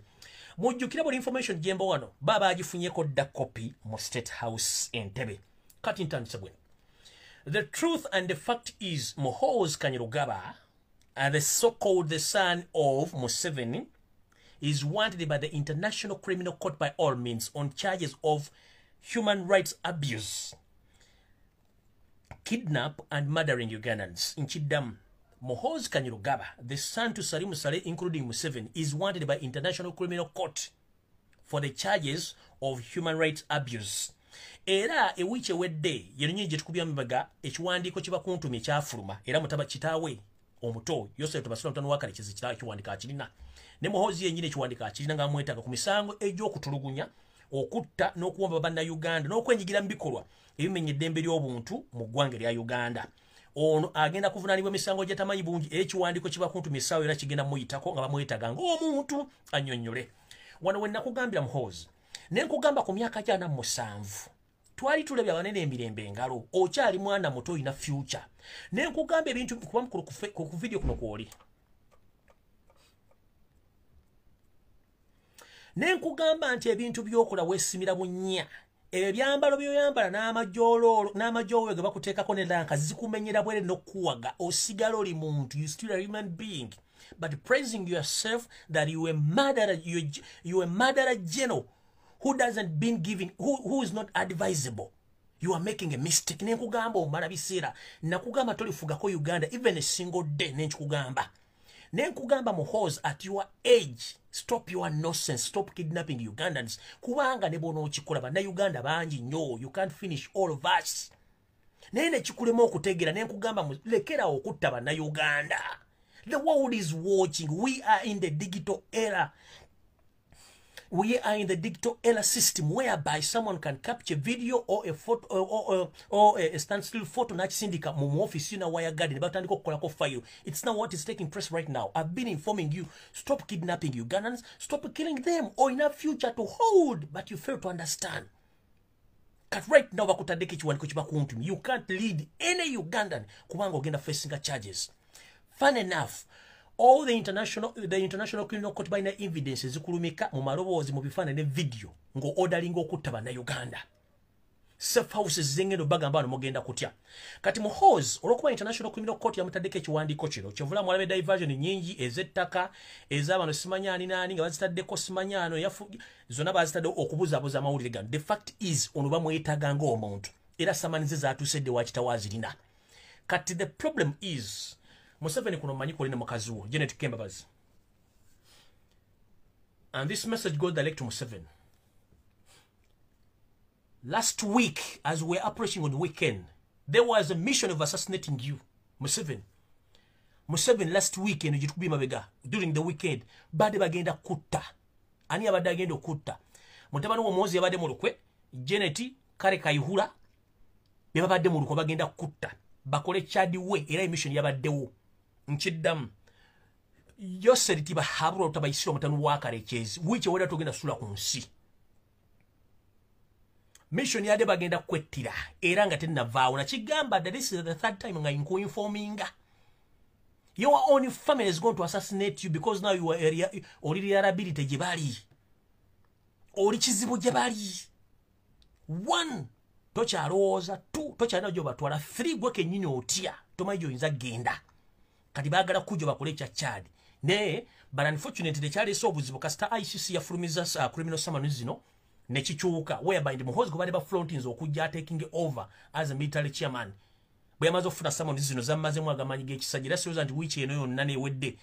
mujjukira buli information jembo wano baba agifunyeko dda copy mu State House Entebbe kati ntandise bwe the truth and the fact is Muhoozi Kainerugaba the so-called the son of Museveni is wanted by the International Criminal Court by all means on charges of human rights abuse, kidnap and murdering Ugandans. In Chidam, Muhoozi Kainerugaba, the son to Salim Saleh, including Museveni, is wanted by International Criminal Court for the charges of human rights abuse. Era ewiche wedde yenye jetukubya mbaga ekiwandiiko kibakuntumye ekyafuluma era mutaba kitaawe omuto Yosef Tobasula mutano wakale kizikira kiwandika akirina ne Muhoozi yennyini ekiwandika akirina nga amwetaaga ku misango egy'okutulugunya okutta n'okuwomba banna Uganda n'okwenyigira mu bikolwa ebimenya eddembe ly'obuntu mu ggwanga lya Uganda ono agenda kuvunaanibwa emisango gyatamanyi bungi ekiwandiiko kiba kuntumisawo era kigenda muyitako nga bamwetaga ng'omuntu annyonnyole wano we nakugambira muhoozi ne nkugamba ku myaka 47 twali tulabye abanene emirembe engalo okyali mwana muto olina future ne nkugamba ebintu kuba mukulu ku video kuno kwoli ne nkugamba nti ebintu by'okola weesimira bunnya ebyo byambalo byoyambala n'amajjoolo ge bakuteekako ne lanka zikumenyera bwere n'okkuwaga osigala oli muntu you still a human being but praising yourself that you a murderer general who doesn't been giving who is not advisable you are making a mistake ne nkugamba omala biseera nakugamba tolifugako Uganda even a single day ne nkugamba ne nkugamba muhoozi at your age stop your nonsense stop kidnapping Ugandans kubanga ne bono okikola bana Uganda bangi nnyo you can't finish all of us nene kikulema okutegeera ne nkugamba lekera okutta bana Uganda the world is watching we are in the digital era system whereby someone can capture video or a photo or a standstill photo nachisindika mu office na wire guard ne batandika okukolako file. It's not what is taking place right now. I've been informing you, stop kidnapping Ugandans, stop killing them or enough future to hold, but you fail to understand. Kat right now bakutandika ekiwandiiko kibakuntu. You can't lead any Ugandan kubanga ogenda facing charges. Fun enough, all the international criminal court by evidence zikulumika mu maloboozi mu bifaananyi ne video ngo ordering okutta bana Uganda. Safe houses zingendo bagamba mugenda kutya. Kati muhoozi olwokuba international criminal court yamutaddeko ekiwandiiko kino kyovula mwalabe diversion nyingi ezettaka ez'abano simanyani nani nga bazitaddeko simanyano yafu zonna bazitadde okubuzaabuza amawulire gano. The fact is ono bamwetaaga ng'omuntu era samanize zaatuusedde wakitawazirina. Kati the problem is Museveni kuno manyi kolina mukazi wo Janet Kembabazi. And this message goes direct to Museveni. Last week, as we were approaching on the weekend, there was a mission of assassinating you, Museveni. Museveni last weekend, Zikubye mabega, during the weekend, bade bagenda kutta. Ani abadde agenda okutta. Mutabani wo Muhoozi yabadde mu lukwe, Janet kale kayihula, yabadde mu lukwe bagenda kutta. Bakole Chadi we, era emission yabaddewo. Nchiddamu. Yoseri tiba habula otabayisira omutanu wakarekyezi. Wiche weda tugenda sula ku nsi. Mission yade bagenda kwettira era nga tennavaawo nakigamba that this is the third time nga nkuinforminga. Your own family is going to assassinate you because now you are oli liability gye bali. Oli kizibu gye bali. 1. Tokyalowooza. 2. Tokyalina gye batwala. 3. Gwe kennyini otya. Tomanyi gy'oyinza genda. Kati baagala kujja bakole ekya Chad. Naye but unfortunately kyaleese obuzibu kasita ICC yafulumiza criminal summons zino nekikyuka whereby the Muhoozi gwe bali flaunting okujja taking over as a military chairman. Bwe yamaze okufuna summons zino zammazemu agamanyi g'ekisajja era sirowooza nti wiiki eno yonna neewedde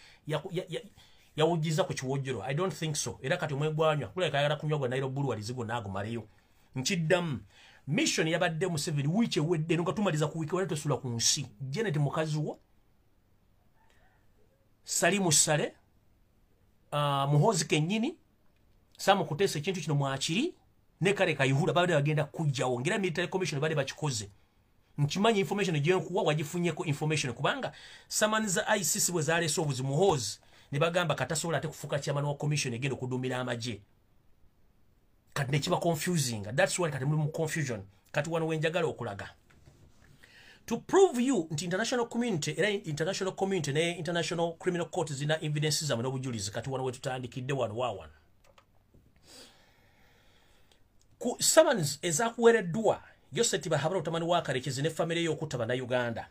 yawujjiza ku kiwojjero. I don't think so. Era kati omwegwanywa kuleka ayagala kunywa gwa Nairobi Bulwarizi gonna agumaleyo. Nkiddamu mission yabadde Museveni wiiki ewedde nga tumaliza ku wiiki wali tosula ku nsi. Janet mukazi wo Salimu Sale Muhoozi kennyini Samu Kuteesa ekintu kino mwakiri ne kale kayihula babadde bagenda kujjawo ngera military commission bade bakikoze. Nkimanyi information gye nkuwa wagifunyeko information kubanga samani za ICC bwe zaleese obuzi Muhoozi ne bagamba katasobola ate kufuuka chairman wa commission egenda okudumira amagye. Kati ne kiba confusing. That's why kati muli mu confusion. Kati wano wenjagala okulaga. To prove you nti international community ne international criminal court zina evidences za n'obujulizi kati wano wetutandikidde wano wawan. Ku summons ezakuwereddwa Yoseti bahabula otamani wakarekyezi ne family y'okutta bana Uganda.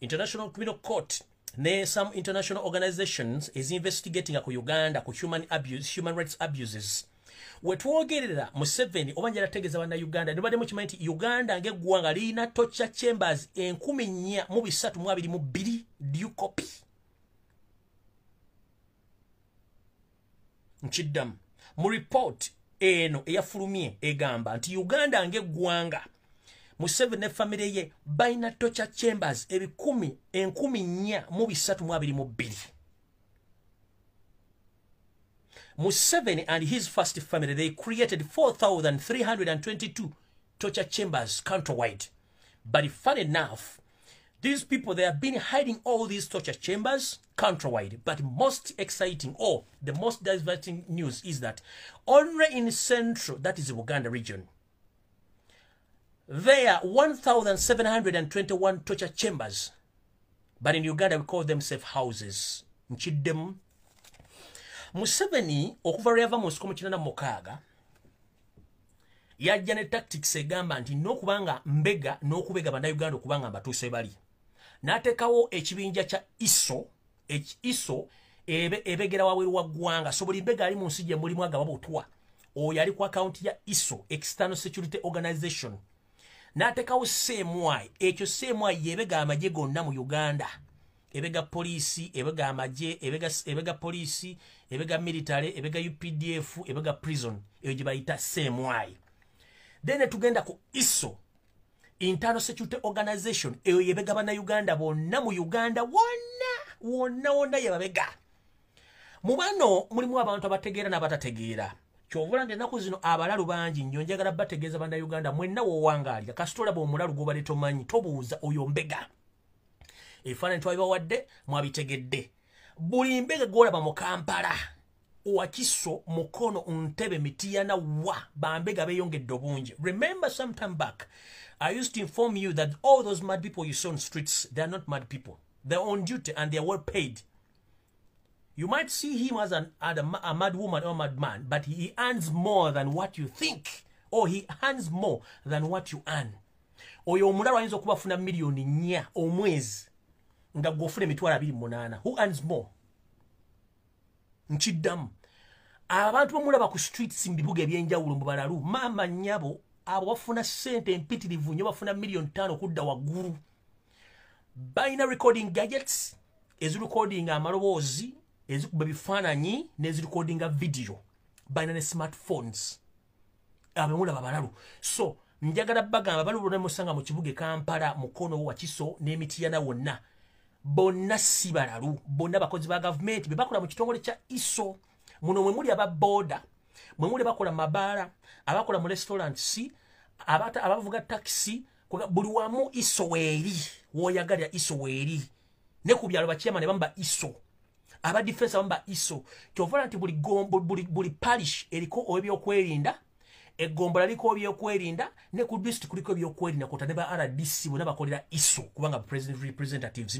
International Criminal Court ne some international organizations is investigating ku Uganda ku human rights abuses. Wetwogerera Museveni obanja yategeza bana Uganda nibadde mu kimanyi nti Uganda ng'eggwanga lirina torture chambers 1,422 due copy. Nkiddamu mu report eno eyafulumye egamba nti Uganda ng'eggwanga Museveni ne family ye balina torture chambers 1,422. Museveni and his first family, they created 4,322 torture chambers countrywide. But funny enough, These people, they have been hiding all these torture chambers countrywide. But most exciting, or the most diverting news is that only in central, that is the Uganda region, there are 1,721 torture chambers. But in Uganda, we call them safe houses. Nchiddemu. Museveni, okuva lwe yava mu nsiko mu 1996, yajja ne tactics egamba nti n'okubanga mbega n'okubega bannayuganda okubanga mbatuuse bali. N'ateekawo ekibinja kya ISO ebegera wabweru wa ggwanga. So buli mbega ali mu nsi gye mulimu agaba butwa. Oyo ali ku akaunti ya ISO, External Security Organization. N'ateekawo CMY. Ekyo CMY yebega amagye gonna mu Uganda. Ebega polisi, ebega amagye, ebega polisi, ebega military, ebega UPDF, ebega prison. Eyo gye bayita CMY. Then tugenda ku ISO, Internal Security Organization. Eyo yebega bannayuganda bonna mu Uganda wonna yebabega. Mu bano mulimu abantu abategeera n'abatategeera. Kyovula ng'ennaku zino abalalu bangi nnyo njagala bategeeza bannayuganda mwenna w'owangaalira kasitola bw'omulalu gw'obadde tomanyi tobuuza oyo mbega. Ebifaananyi twabibawadde mwabitegedde. Buli mbega gw'olaba mu Kampala, Wakiso, Mukono, Ntebe, Mityana wa bambega beyongedde obungi. Remember some time back, I used to inform you that all those mad people you saw on streets, they are not mad people. They're on duty and they are well paid. You might see him as a mad woman or a mad man, but he earns more than what you think. Or he earns more than what you earn. Oyo omulala ayinza okuba afuna million 4 omwezi nga gw'ofuna emitwalo 28. Who earns more? Nchiddamu. Abantu bamulaba ku streets mu bibuga ebyenjawulo mu balalu, maama nnyabo abo bafuna ssente empitirivu nnyo, bafuna million 5 okudda waggulu. Balina recording gadgets, ezirecording amaloboozi, ezikuba bifaananyi, n'ezirecordinga video. Balina ne smartphones. Abamulaba balalu. So, njagala bagamba balalu bonna musanga mu kibuga Kampala, Mukono, Wakiso, n'Emityana wonna. Bonna si balalu, bonna bakozi ba government be bakola mu kitongole kya ISO. Muno mwe muli aba boda, mwe muli bakola mabaala, abakola mu restaurants, abavuga taxi, buli wamu ISO weeri, woyagalya ISO weeri. Ne ku byalo bakiyama ne bamba ISO. Aba defense bamba ISO. Kyovola nti buli parish eriko ebyokwerinda, eggombola liko ebyokwerinda, ne ku district kuliko ebyokwerinda kota ne ba RDC bonna bakolera ISO kubanga president representatives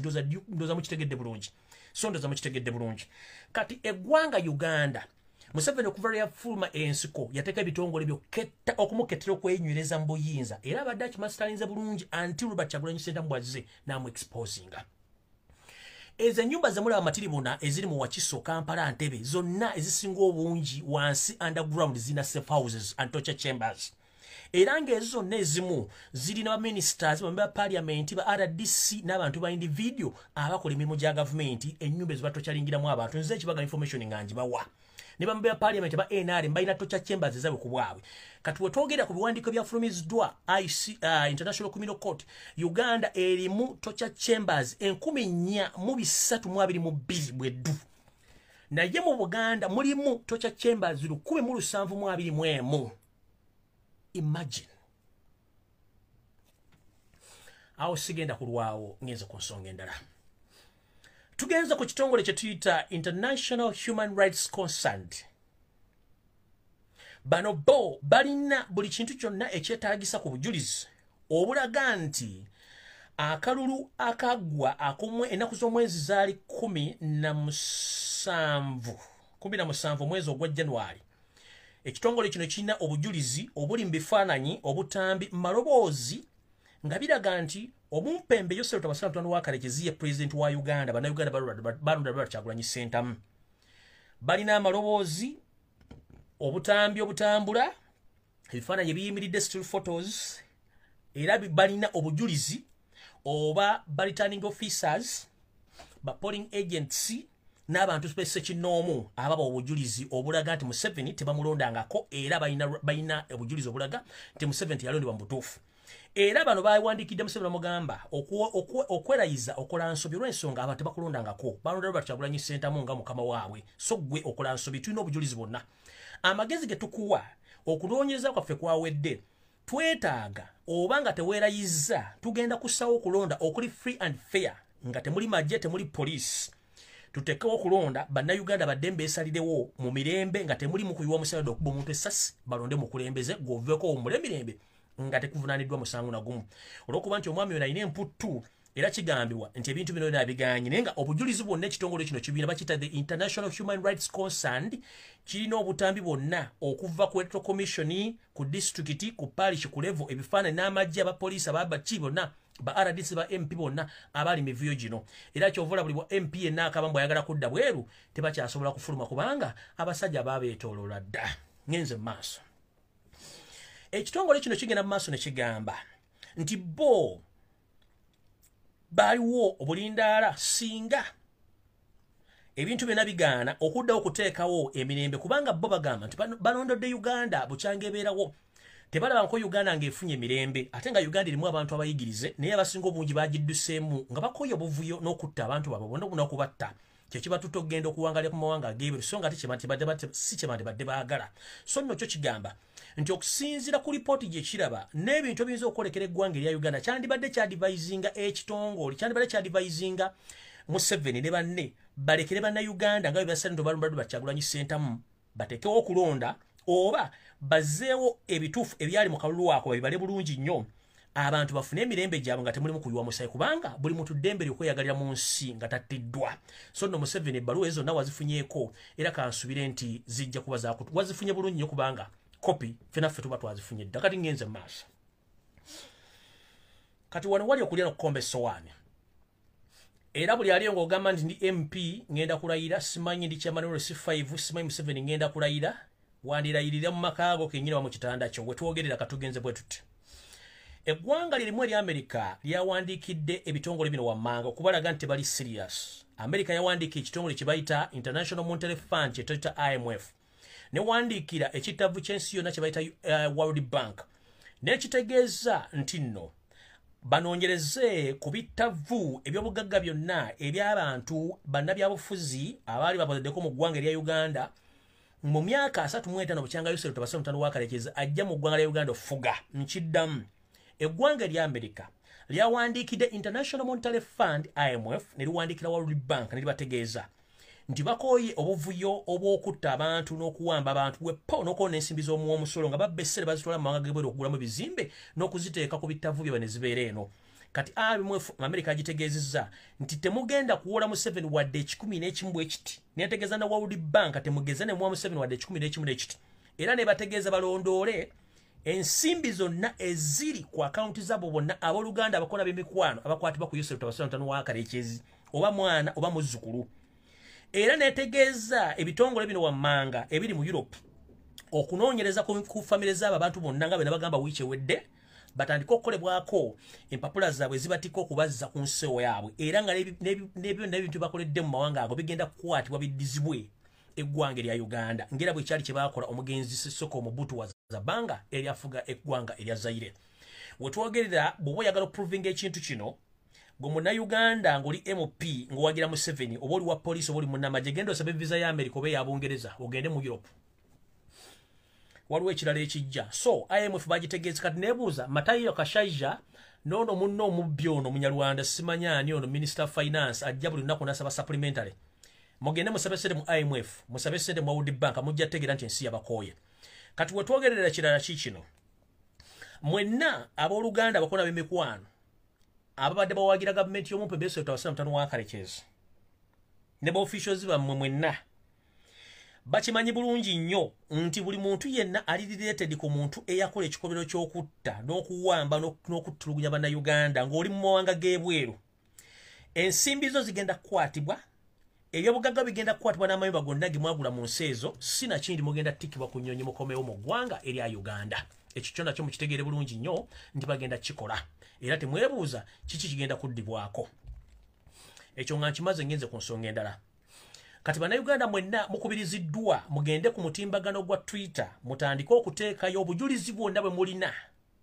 ndoza mu kitegedde bulungi. So ndoza mu kitegedde bulungi. Kati eggwanga Uganda, Museveni okuva yafuluma ensiko yateeka ebitongole byoketta okumukettera okwenywereza mu buyinza era abadde akimasitalinze bulungi until Robert Kyagulanyi Ssentamu bwazze n'amu exposinga. Ezo ennyumba zemulaba matiribuna eziri mu Wakiso, Kampala, Ntebe zonna ezisinga obungi wansi underground zina safe houses and torture chambers. Era ng'ezo zonna ezimu zirina ba ministers, ba parliament, ba RDC n'abantu ba individual abakola emirimu gya gavumenti, ennyumba ezibatochalingiramu abantu. Nze ekibaga information nga ngibawa. Ne bambe parliament ba NRM balina torture chambers ezaabwe ku bwabwe. Kati we twogera ku biwandiiko byafulumiziddwa International Criminal Court, Uganda erimu torture chambers 4,322 bweddu. Naye mu Buganda mulimu torture chambers 1,721. Imagine. Awo sigenda kulwawo ngenze ku nsonga endala. Tugenza ku kitongole kye tuyita International Human Rights Concern. Bano bo balina buli kintu kyonna ekyetaagisa ku bujulizi obulaga nti akalulu akagwa akumwe ennaku z'omwezi zaali 17 mwezi ogwa January. Ekitongole kino kirina obujulizi obuli mu bifaananyi obutambi maloboozi nga biraga nti omumpembe Yosef Tabasana Wakalekezi ye president wa Uganda bannayuganda balonda Kyagulanyi Ssentamu. Balina amaloboozi obutambi obutambula ebifaananyi ebiyimiridde still photos era balina obujulizi oba returning officers ba polling agents n'abantu sekinoomu ababa obujulizi obulaga nti Museveni tebamulondangako era balina obujulizi obulaga nti Museveni yalondebwa mu butuufu. Era bano bawandiikidde Museveni bamugamba okwerayiza okola nsobi olw'ensonga abantu tebakulondangako balonda Robert Kyagulanyi Ssentamu nga mukama waabwe so gwe okola nsobi tulina obujulizi bonna. Amagezi ge tukuwa okunoonyereza kwaffe kwawedde twetaaga obanga teweerayiza tugenda kusawo okulonda okuli free and fair nga temuli majje temuli police tutekewo okulonda bannayuganda baddembe esalirewo mu mirembe nga temuli mu kuyiwa musalado okuba omuntu essasi balonde mu kulembeze gwoveeko omule mirembe nga tekuvunaaniddwa musango na gumu olw'okuba nti omwami ono alina emputtu era kigambibwa nti ebintu bino nabiganye naye nga obujulizi bwonna ekitongole kino kibiina bakiyita the International Human Rights Concerned kirina obutambi bwonna okuva ku Electoral Commission ku disitulikiti ku parish ku level ebifaananyi n'amagye abapoliisi ababaki bonna ba RDC ba MP bonna abali mivuyo gino era kyovula buli bwa MP yenna akaba mbwayagala kudda bweru tebakyasobola kufuluma kubanga abasajja babeetooloola dda ngenze maaso ekitongole kino kigenda mu maaso ne kigamba nti bo baliwo obulindaala singa ebintu byonna bigaana okuddawo okuteekawo emirembe kubanga bo bagamba nti balondodde Uganda bukyanga ebeerawo tebalaba nko Uganda ng'efunye emirembe ate nga Uganda erimu abantu abayigirize naye abasinga obungi bagidduseemu nga bakoye obuvuyo n'okutta abantu baabwe bonna n'okubatta kyo kibatuta okugenda okuwangalira ku mawanga ag'ebweru so nga si kyebandibadde baagala so nno kyo kigamba nti okusinziira ku lipooti gye kiraba n'ebintu ebiyinza okwolekera eggwanga erya Uganda kyandibadde kyadivayizinga ekitongole kyandibadde kyadivayizinga Museveni ne banne balekere bannayuganda nga bwe basalendo balumbaladu Bakyagulanyi Ssentamu batekewo okulonda oba bazeewo ebituufu ebyali mu kalulu ako babibale bulungi nnyo abantu bafune emirembe gyabwe nga temulimu kuyiwa musayi kubanga buli muntu ddembe ly'okweyagalira mu nsi nga tattiddwa so nno Museveni ebbaluwa ezo zonna wazifunyeeko era kansubire nti zijja kuba wazifunye bulungi nnyo kubanga kopi fenaffe tuba twazifunye dda kati ngenze maaso kati wano wali okulya n'okukomba essowaani era buli aliyo ng'ogamba nti ndi MP ngenda kulayira simanyi ndi chairman wa C5 simanyi Museveni ngenda kulayira wandirayirira mu makaago kenyina mu kitanda kyo we twogerera katugenze bwe tuti eggwanga lirimu erya Amerika lyawandiikidde ebitongole bino wammanga okubalaga nti bali serious Amerika yawandiika ekitongole kye bayita International Monetary Fund kye tuyita IMF ne wandiikira ekitavu ky'ensi yonna kye bayita World Bank n'ekitegeeza nti nno banoonyereze ku bitavu ebyobugagga byonna eby'abantu bannabyabufuzi abaali babaddeko mu ggwanga erya Uganda mu myaka 35 bukyanga Yusuf Tabasa mutano wakalekeza ajja mu ggwanga lya Uganda ofuga nkiddamu eggwanga erya Amerika lyawandiikidde International Monetary Fund IMF ne liwandiikira World Bank ne libategeeza nti bakooye obuvuyo obw'okutta abantu n'okuwamba abantu wepo n'okwona ensimbi z'omuwoomusolo nga babbessere bazitwala mu mawanga g'ebweru okugulamu bizimbe n'okuziteeka ku bitavu bye bane zibeera eno kati IMF Amerika agitegeezezza nti temugenda kuwola Museveni wadde 11 bwe kiti neyategeeza na World Bank temugeza ne muwa Museveni wadde 11 bwe kiti era ne bategeeza balondoole ensimbi zonna eziri ku akaunti zabo bonna abooluganda abakola b'emikwano abakwatibwa ku Yusuf Tabasa mutano wakalekezi oba mwana oba muzzukulu era netegeeza ebitongole bino wammanga ebiri mu Europe okunoonyereza ku famire z'abo abantu bonna nga bwe nabagamba wiiki ewedde batandika okukolebwako empapula zaabwe zibatika okubazza ku nsewo yaabwe era nga n'ebintu bakoledde mu mawanga ago bigenda kukwatibwa biddizibwe eggwanga erya Uganda ngera bwe kyali kye baakola omugenzi Sissoko Mobutu wa Zabanga eryafuga eggwanga erya Zaire wetwogerera bw'oba oyagala okuprovinga ekintu kino gwe munnayuganda ng'oli MP ng'owagira Museveni oba oli wa poliisi oba oli munnamagye genda osaba visa ya Amerika oba eya Bungereza ogende mu Europe waliwo ekirala ekijja so IMF bagitegeeza kati neebuuza Matayo Kashaija n'ono munno omubbi ono munyarwanda simanyani ono Minister of Finance ajja buli lunaku n'asaba supplementary mugende musabe ssente mu IMF musabe ssente mu World Bank mujja tegeera nti ensi yabakooye kati wetwogerera kirala kikino mwenna abooluganda abakola b'emikwano ababadde bawagira gavumenti y'Omutabbizi Tabasa mutano wakalekezi ne ba officials bammwe mwenna bakimanyi bulungi nnyo nti buli muntu yenna ali related ku muntu eyakola ekikolero ky'okutta n'okuwamba n'okuttulugunya bannayuganda ng'oli mu mawanga g'ebweru ensimbi zo zigenda kukwatibwa ebyobugagga bigenda kukwatibwa n'amayumba gonna ge mwagula mu nsi ezo sina kindi mugenda tikkibwa ku nnyonyi mukomewo mu ggwanga erya Uganda ekyo kyonna kyo mukitegeere bulungi nnyo nti bagenda kikola era temwebuuza kiki kigenda kuddibwako ekyo nga nkimaze ngenze ku nsonga endala kati bannayuganda mwenna mukubiriziddwa mugende ku mutimbagano gwa Twitter mutandike okuteekayo obujulizi bwonna bwe mulina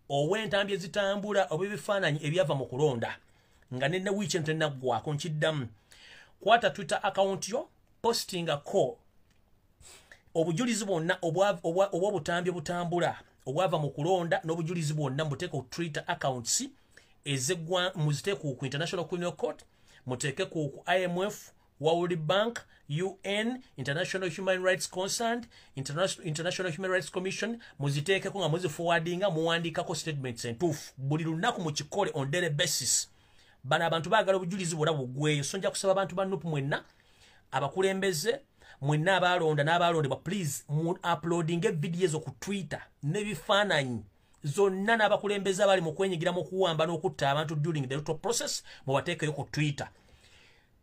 ow'entambi ezitambula oba ebifaananyi ebyava mu kulonda nga ne wiiki eno tennaggwako nkiddamu kwata Twitter account yo postingako obujulizi bwonna obw'obutambi obutambula obwava mu kulonda n'obujulizi bwonna muteeke ku Twitter accounts ezegwa muziteeke ku International Criminal Court, muteeke ku IMF, World Bank, UN, International Human Rights Concerned, International Human Rights Commission, muziteeke ko nga muzi forwardinga muwandikako statements entuufu buli lunaku mu kikole on daily basis. Bana abantu baagala obujulizi bwonna bugweyo. So nja kusaba abantu ba Nupu mwenna abakulembeze mwenna abalonda n'abalondebwa please mu uploading videos ku Twitter n'ebifaananyi zonna n'abakulembeze abali mu kwenyigira mu kuwamba n'okutta abantu during the electoral process mubateekeyo ku Twitter.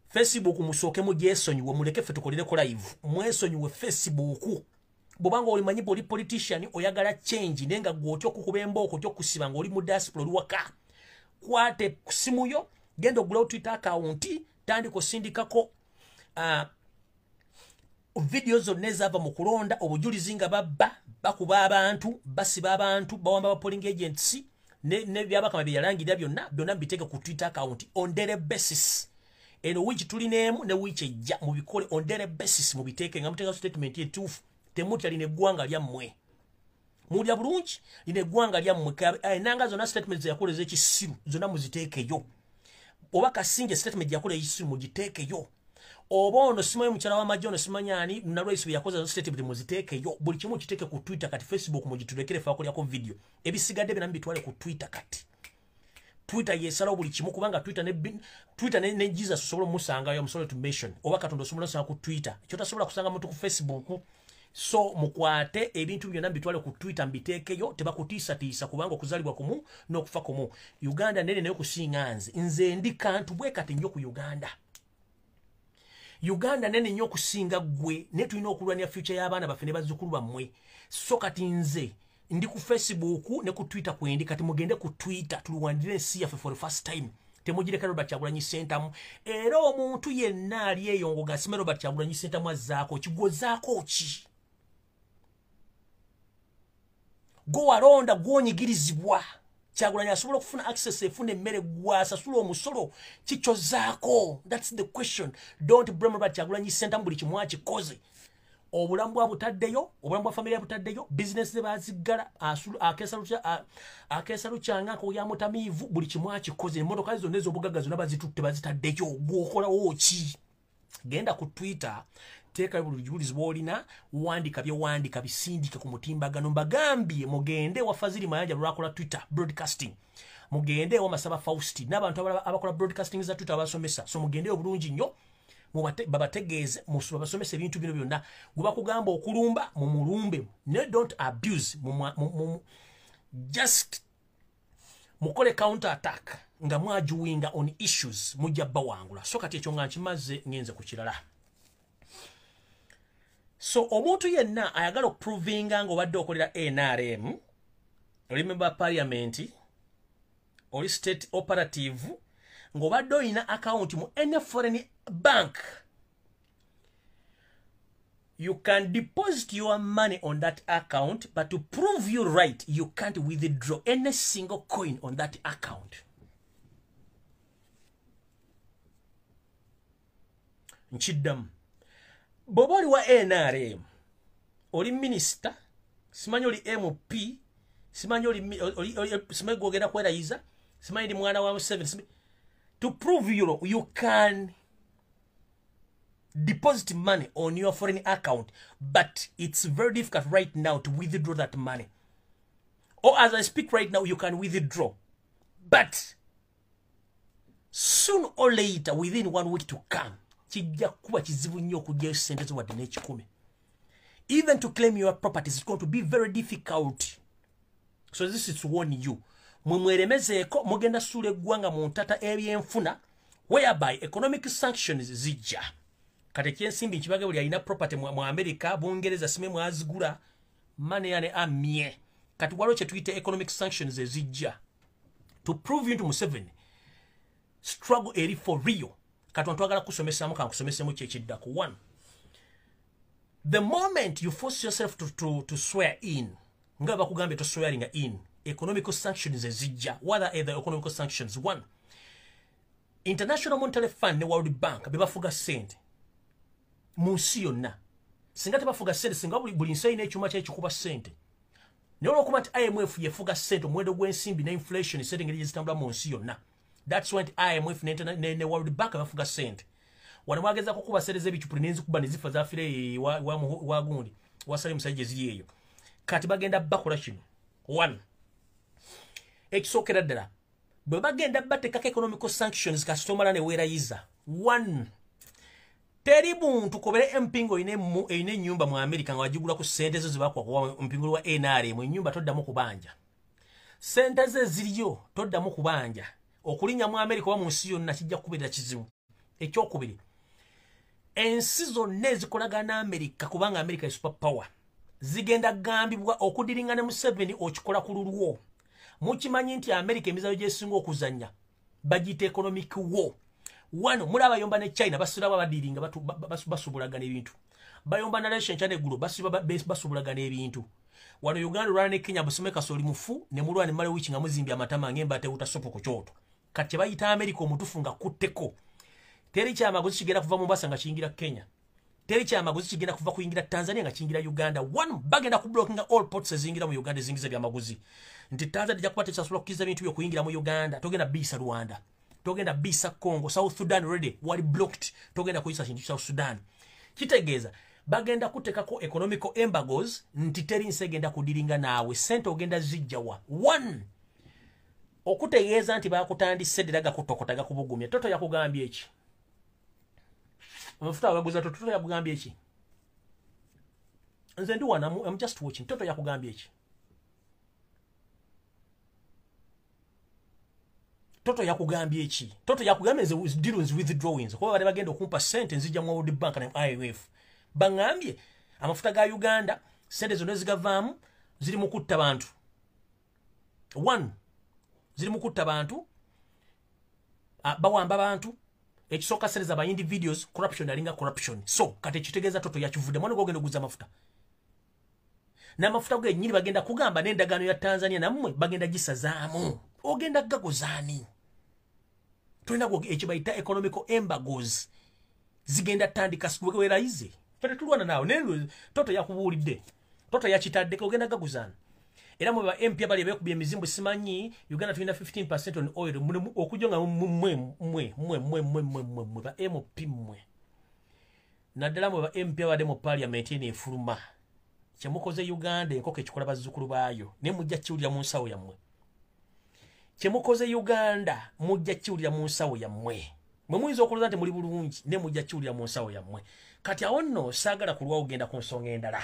Facebook musooke mu gyesonyiwe muleke ffe tukolireko live mwesonyiwe Facebook. Bobanga oli manyi oli politician oyagala change nenga gwotyo okukuba embooko ky'okusiba ng'oli mu diaspora oli waka. Kwate kusimu yo genda ogulawo Twitter account tandika osindikako videos zonna ezava mu kulonda obujulizi nga babba bakuba abantu basiba abantu bawamba ba polling agents ne byabakama byalangirira byonna mbiteeke ku Twitter account on daily basis. Eno wiki tulineemu ne wiki ejja mu bikole on daily basis mu biteeke nga muteeka statement yetuufu temutya line eggwanga lyammwe. Mulya bulungi line eggwanga lyammwe enanga zonna statements yakoleza ekisiru zonna muziteekeyo. Oba Kasinge statement yakola ekisiru mugiteekeyo. Oba ono simanyi mukyala w'amagye ono simanyani nalwayisi bwe yakoza statement muziteekeyo. Buli kimu kiteeke ku Twitter kati Facebook mugitulekere ffe akolyako video. Ebisigadde bina mbitwale ku Twitter kati. Twitter yesala buli kimu kubanga Twitter ne Jesus osobola musanga ya musolo to mention. Oba Katonda osobola kusanga ku Twitter. Kyota sobola kusanga muntu ku Facebook. So mukwate ebintu byonna mbitwale ku Twitter mbiteekeyo tebakutiisa kubanga okuzalibwa kumu n'okufa kumu. Uganda nene nayo kusinga nze ndi kantu bwe kati nnyo ku Uganda. Uganda nene nnyo okusinga gwe ne tulina okulwanya future y'abaana baffe ne bazzukulu bammwe. So kati nze ndi ku Facebook ne ku Twitter kwendi kati mugende ku Twitter tuluwandire ensi yaffe for the first time. Temugireka Robert Kyagulanyi Ssentamu. Era omuntu yenna ali eyongo gasime Robert Kyagulanyi Ssentamu azzaako kigozaako ki? Go walonda gwonyigirizibwa. Kyagulanyi asobola okufuna access efune emmere gwasasula omusolo kikyozaako. That's the question. Don't blame Robert Kyagulanyi Ssentamu buli kimu akikoze. Obulamu bwa butaddeyo, obulamu bwa family butaddeyo, business ze baziggala, akesa lukyanga ko ya mutamivu buli kimu akikoze. Emmotoka zonna ez'obugagga zonna bazitutte bazitaddeyo. Gw'okolawo ki? Genda ku Twitter teeka bujulizi bw'olina wandika byewandika bisindike ku mutimbagano mbagambye mugende wa Fazili Mayanja lwakola Twitter broadcasting. Mugende wa Masaba Fausti n'abantu abakola broadcasting za Twitter abasomesa. So mugende obulungi nnyo babategeeze basomesa ebintu bino byonna. Gwe bakugamba okulumba mu mulumbe. No, don't abuse. Just mukole counter attack nga mwajuwinga on issues mujja bawangula. So kati ekyo nga nkimaze ngenze ku kirala. So omuntu yenna ayagala okuprovinga ng'obadde okolera NRM, oli member parliament, oli state operative, ng'obadde olina account mu any foreign bank, you can deposit your money on that account, but to prove you right, you can't withdraw any single coin on that account. Nchiddamu. Boboli wa NRM, oli minister, simanyi oli MP, simanyi simanyi gwogera kwerayiza, simanyi ndi mwana wa Museveni. To prove you can deposit money on your foreign account, but it's very difficult right now to withdraw that money. Or as I speak right now, you can withdraw. But soon or later, within 1 week to come, kijja kuba kizibu nnyo okujja sente zo wadde n'ekikumi. Even to claim your properties is going to be very difficult. So this is to warn you. Mweremezeeko mugenda suula eggwanga mu ntata ebyenfuna whereby economic sanctions zijja. Kati ekyensimbi nkibage buli alina property mu America, Bungereza sime mwazigula money yane amye. Kati waliwo kye tuyita economic sanctions ezijja. To prove into Museveni, struggle eri for real. Kati twagala kusomesa muka kusomesemu kyekiddako. 1. The moment you force yourself to swear in, nga bakugambye to swearing in, economic sanctions ezijja. What are the economic sanctions? 1. International Monetary Fund ne World Bank bebafuga sente mu nsi yonna. Singa tebafuga sente, singa buli nsi ine ekyuma ky'ekikuba sente. Nolo kumati IMF yefuga sente mwendo gwensimbi na inflation setting ngeri zitambula mu nsi yonna. That's when IMF ne World Bank bafuga sente. Wanamwageza kukuba sereze bichupuli nenzi kuba nezifa za afire wa gundi. Wasali musaije ziri eyo. Kati bagenda bakola kino. 1. Ekisokera ddala. Bwe bagenda batekako economic sanctions kastomala ne werayiza. 1. Teri buntu kobere mpingo ine nyumba mu America nga wajigula ku sente zo zibakwa kwa mpingo wa NRM nyumba toddamu kubanja. Sente ze ziriyo toddamu kubanja. Okulinya mu America wa mu nsi yonna kijja kubera kizibu. Ekyokubiri. Ensi zonna ezikolaga na America kubanga America is super power. Zigenda gambibwa okudiringana mu 7 okikola ku lulwo. Mukimanyi nti America emizayo gyesinga okuzanya. Bagite economic war. Wano mulaba yomba ne China basula babadiringa basubulagana ebintu. Bayomba na relation chane gulu basubulagana ebintu. Wano Uganda rwana ne Kenya busomeka soli mufu ne mulwa ne male wichi nga muzimbi amatama ngemba te utasopo ku kyoto. Kati bayita America omutufu nga kutteko. Teri kya maguzi kigenda kuva Mombasa nga kingira Kenya. Teri kya maguzi kigenda kuva kuyingira Tanzania nga kingira Uganda. One bagenda ku blocking all ports ezingira mu Uganda zingiza bya maguzi. Nti Tanzania dija kupata chasula kukiza bintu byo kuyingira mu Uganda. Togenda bisa Rwanda. Togenda bisa Congo. South Sudan ready. Wali blocked. Togenda kuyisa kintu South Sudan. Kitegeeza bagenda kutekako economical embargoes nti teri nsegenda kudiringa nawe. Sente ogenda zijjawa. 1. Okutegeeza nti bakutandise diraga kutokotaga kubugumya. Toto yakugambye eki. Mafuta waguza toto yakugambye eki. Nze ndi wana I'm just watching. Toto yakugambye eki. Toto yakugambye eki. Toto yakugambye is dealings with withdrawings. Kwa bale bagenda okumpa sente nzija mu World Bank na IMF. Bangambye amafuta ga Uganda sente zino zigavaamu ziri mu kutta bantu. 1. Ziri mu kutta bantu. Bawamba bantu. Ekisoka sereza ba individuals corruption alinga corruption. So kate kitegeeza toto yakivude mwana gogenda guza mafuta. Na mafuta ge nyiri bagenda kugamba n'endagano ya Tanzania nammwe bagenda gisazaamu. Ogenda gagozani. Tulina go ekibayita economical embargoes. Zigenda tandika sikwewerayize. Fere tulwana nawo nendo toto yakubulidde. Toto yakitadde ogenda gagozani. Era mu ba MP abali bekubye emizimbo simanyi Uganda tulina 15% on oil okujonga mwe ba MP mwe. Naddala mu ba MP abade mu parliament ene efuluma. Kyemukoze Uganda enkoke kikola bazzukulu baayo ne mujja kiwulira mu nsawo yammwe. Kyemukoze Uganda mujja kiwulira mu nsawo yammwe. Mwe muyinza okuloza nti muli bulungi ne mujja kiwulira mu nsawo yammwe. Kati awo nno saagala kulwa ogenda ku nsonga endala.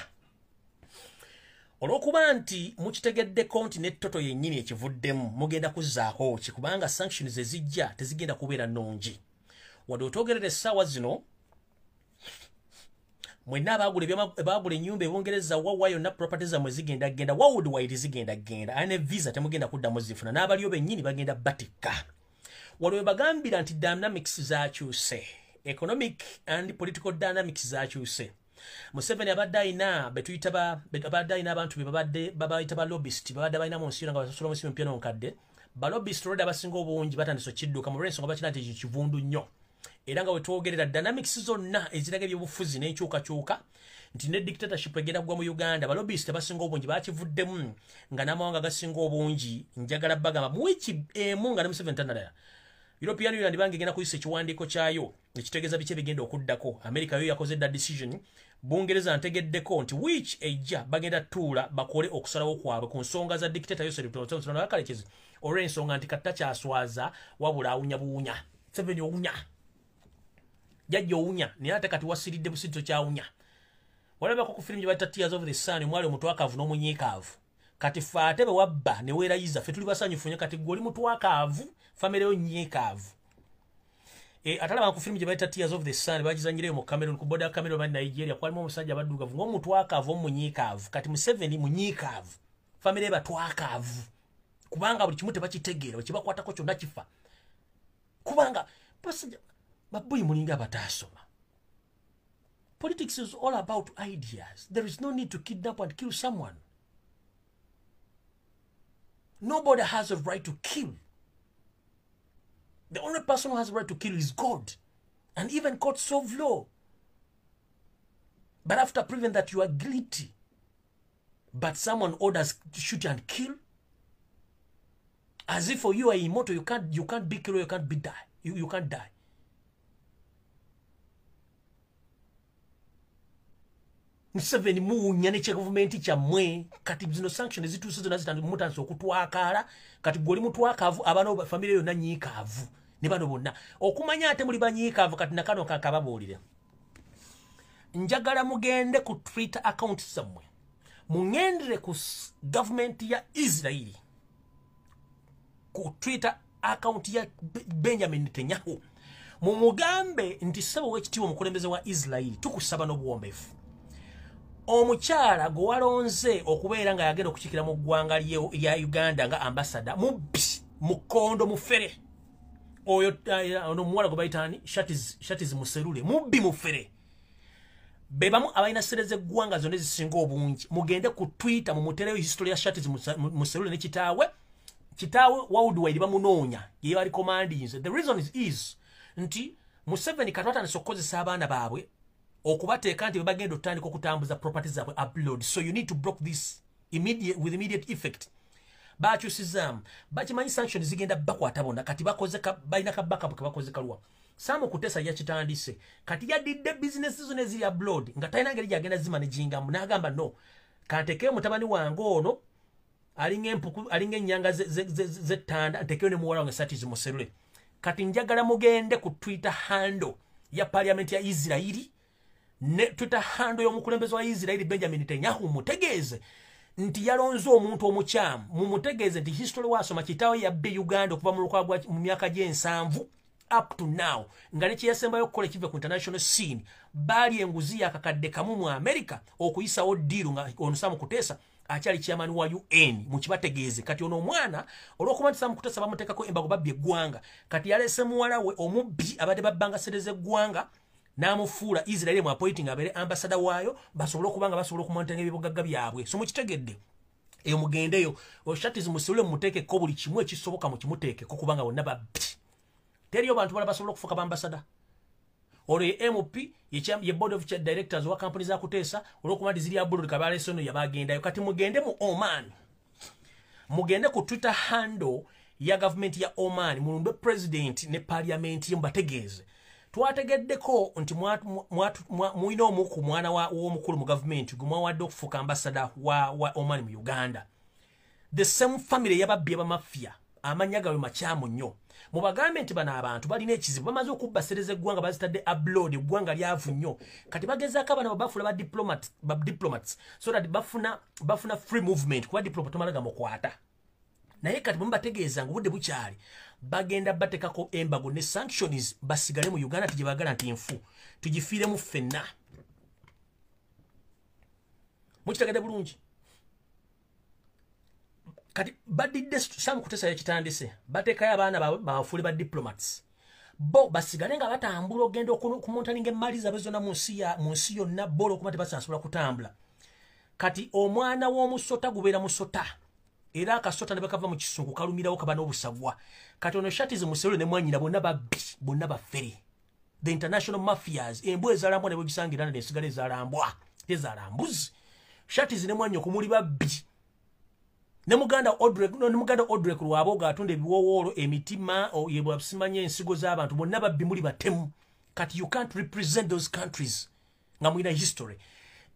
Olwokuba nti mukitegedde konti ne toto yennyini ekivuddemu mugenda kuzzaako kikubanga sanctions ezijja tezigenda kubeera nnungi. Wadde otwogerera essaawa zino mwenna abaagula ennyumba ebongereza wawa yonna properties zammwe zigenda genda worldwide zigenda genda ane visa temugenda kuddamu zifuna n'abaliyo bennyini bagenda batikka. Waliwo bagambira nti dynamics zakyuse, economic and political dynamics zakyuse. Museveni abadde ayina betuyita abadde ayina abantu babayita ba lobbyist babadde balina mu nsi nga basasula mu nsi empya n'onkadde. Ba lobbyist olwedde abasinga obungi batandise okidduka mu lw'ensonga bakina nti kivundu nnyo. Era nga wetwogerera dynamics zonna eziraga ebyobufuzi n'enkyukakyuka nti ne dictatorship egenda kugwa mu Uganda ba lobbyist abasinga obungi bakivuddemu nga n'amawanga gasinga obungi njagala bagamba mu wiki emu nga ne Museveni tanalaya. European Union bangi gena kuyisa ekiwandiiko kyayo ekitegeeza biki ebigenda okuddako. America yo yakoze that decision. Bungereza ntegeddeko nti which ejja bagenda tuula bakole okusalawo kwabwe ku nsonga za dictator Yosef Tolosona yakalekezi olw'ensonga nti katta kyaswaza wabula awunya buwunya. Museveni owunya. Jajja owunya naye ate kati wasiridde busito kyawunya. Walabako ku firimu gye bayita Tears of the Sun omwali omutwakaavu n'omunyiikaavu. Kati ffe ate be wabba ne weerayiza ffe tuli basanyufu nnyo kati gw'oli mutwakaavu famire yo nyiikaavu. Atalaba ku firimu gye bayita Tears of the Sun bagizanyireyo mu Cameroon ku boda ya Cameroon bali Nigeria kwalimu omusajja abaddugavu ng'omutwakaavu omunyiikaavu kati Museveni munyiikaavu famire batwakaavu kubanga buli kimu tebakitegeera bwe kibakwatako kyonna kifa kubanga basajja babuyi mulinga bataasoma. Politics is all about ideas. There is no need to kidnap and kill someone. Nobody has a right to kill. The only person who has a right to kill is God. And even courts solve law. But after proving that you are guilty, but someone orders to shoot and kill. As if for you are immortal, you can't be killed, you can't be die. You can't die. Museveni munyane che government cha mwe kati zino sanctions zituso zona zitandu mutanso okutwakala kati goli mutwakavu abano family yonna nyikavu ne bano bonna okumanya ate muli banyikavu kati nakano kakababulire njagala mugende ku Twitter account samwe mungendere ku government ya Israeli ku Twitter account ya Benjamin Netanyahu mumugambe nti sabo wekitiwo mukulembeze wa Israeli tukusaba n'obuwombefu omukyala gwe walonze okubeera nga yagenda okukikira mu ggwanga lya Uganda nga ambassador mubbi mukondo mufere oyo ono muwala gwe bayitani shatiz muserule mubbi mufere bebamu abalina sereze ggwanga zonna ezisinga obungi mugende ku Twitter mumutereyo history ya shatiz muserule ne kitaawe worldwide bamunoonya ye bali commanding. The reason is nti Museveni katwata nesokozesa abaana baabwe okubateeka nti bagenda otandika okutambuza properties zaabwe upload. So you need to block this with immediate effect. Bakyusizamu bakimanyi sanctions zigenda bakwata bonna kati bakoze balina ka backup ke bakoze kalwa Samu Kutesa yakitandise kati yadidde business zone eziri upload nga talina ngeri gyagenda zimanaging n'agamba no kantekeyo mutabani wange ono alinga empuku alinga ennyanga zettanda ntekeyo ne muwala wange Shatiz Muserule. Kati njagala mugende ku Twitter handle ya parliament ya Israeli ne Twitter handle y'omukulembeze wa Israeli Benjamin Netanyahu mutegeeze nti yalonze omuntu omukyamu mumutegeeze nti history wasoma kitaawe yabbe Uganda okuva mu lukwa mu myaka gy'ensanvu up to now nga ne kyeyasembayo okukola ekive ku international scene bali enguzi yakakadde kamu mu America okuyisawo deal nga ono Samu Kutesa akyali chairman wa UN mukibategeeze. Kati ono omwana olw'okuba Samu Kutesa bamuteekako embago babbi eggwanga kati yalese muwala we omubbi abadde babbanga sereze eggwanga n'amufuula Israeli mu appointing abere ambassador waayo basobola okubanga basobola okumontenga ebibogagga byabwe. So mukitegedde eyo mugendeyo Shatiz Muserule muteekeko buli kimu ekisoboka mu kimuteekeko kubanga bonna babbi teriyo bantu bala basobola okufuuka bambasada. Olwo MP ye board of directors wa companies za Kutesa olw'okuba nti ziri abululu kabaleso no yabagendayo. Kati mugende mu Oman mugende ku Twitter handle ya government ya Oman mulumbe president ne parliament mbategeeze twategeddeko nti muino omuku mwana w'omukulu mu government gumwa wadde okufuuka ambassador wa Oman mu Uganda. The same family yababbi abamafia amanya gawe makyamu nnyo mu bagambe nti bano abantu balina ekizibu bamaze okubba sereze eggwanga bazitadde upload eggwanga lyavu nnyo kati bagezaako abana bafula ba diplomats so that bafuna free movement kuba diplomat omalaga mukwata naye kati mubategeeza ng'obudde bukyali bagenda batekako embago ne sanctions basigale mu Uganda tije bagala nti nfu tugifiiremu ffenna. Mukitegedde bulungi kati badidde Samu Kutesa yakitandise bateekayo abaana babafuule ba diplomats bo basigale nga batambula ogenda okumontaninga emmali zaabwe zonna mu nsi yonna bola okuba tebasasobola kutambula. Kati omwana w'omusota gubeera musota era akasota ne bakava mu kisungu kalumirawo kaba n'obusagwa. Kati ono Shatiz Muserule ne mwanyina bonna babbi bonna baffere the international mafias embwa ezaalambwa ne bwegisangira ne esigala ezaalambwa tezaalambuzi. Shatiz ne mwanya okumuli babbi ne muganda Odrek lwabo atunda ebiwowoolo emitima yebwa simanye ensigo z'abantu bonna babbi muli batemu. Kati you can't represent those countries nga mulina history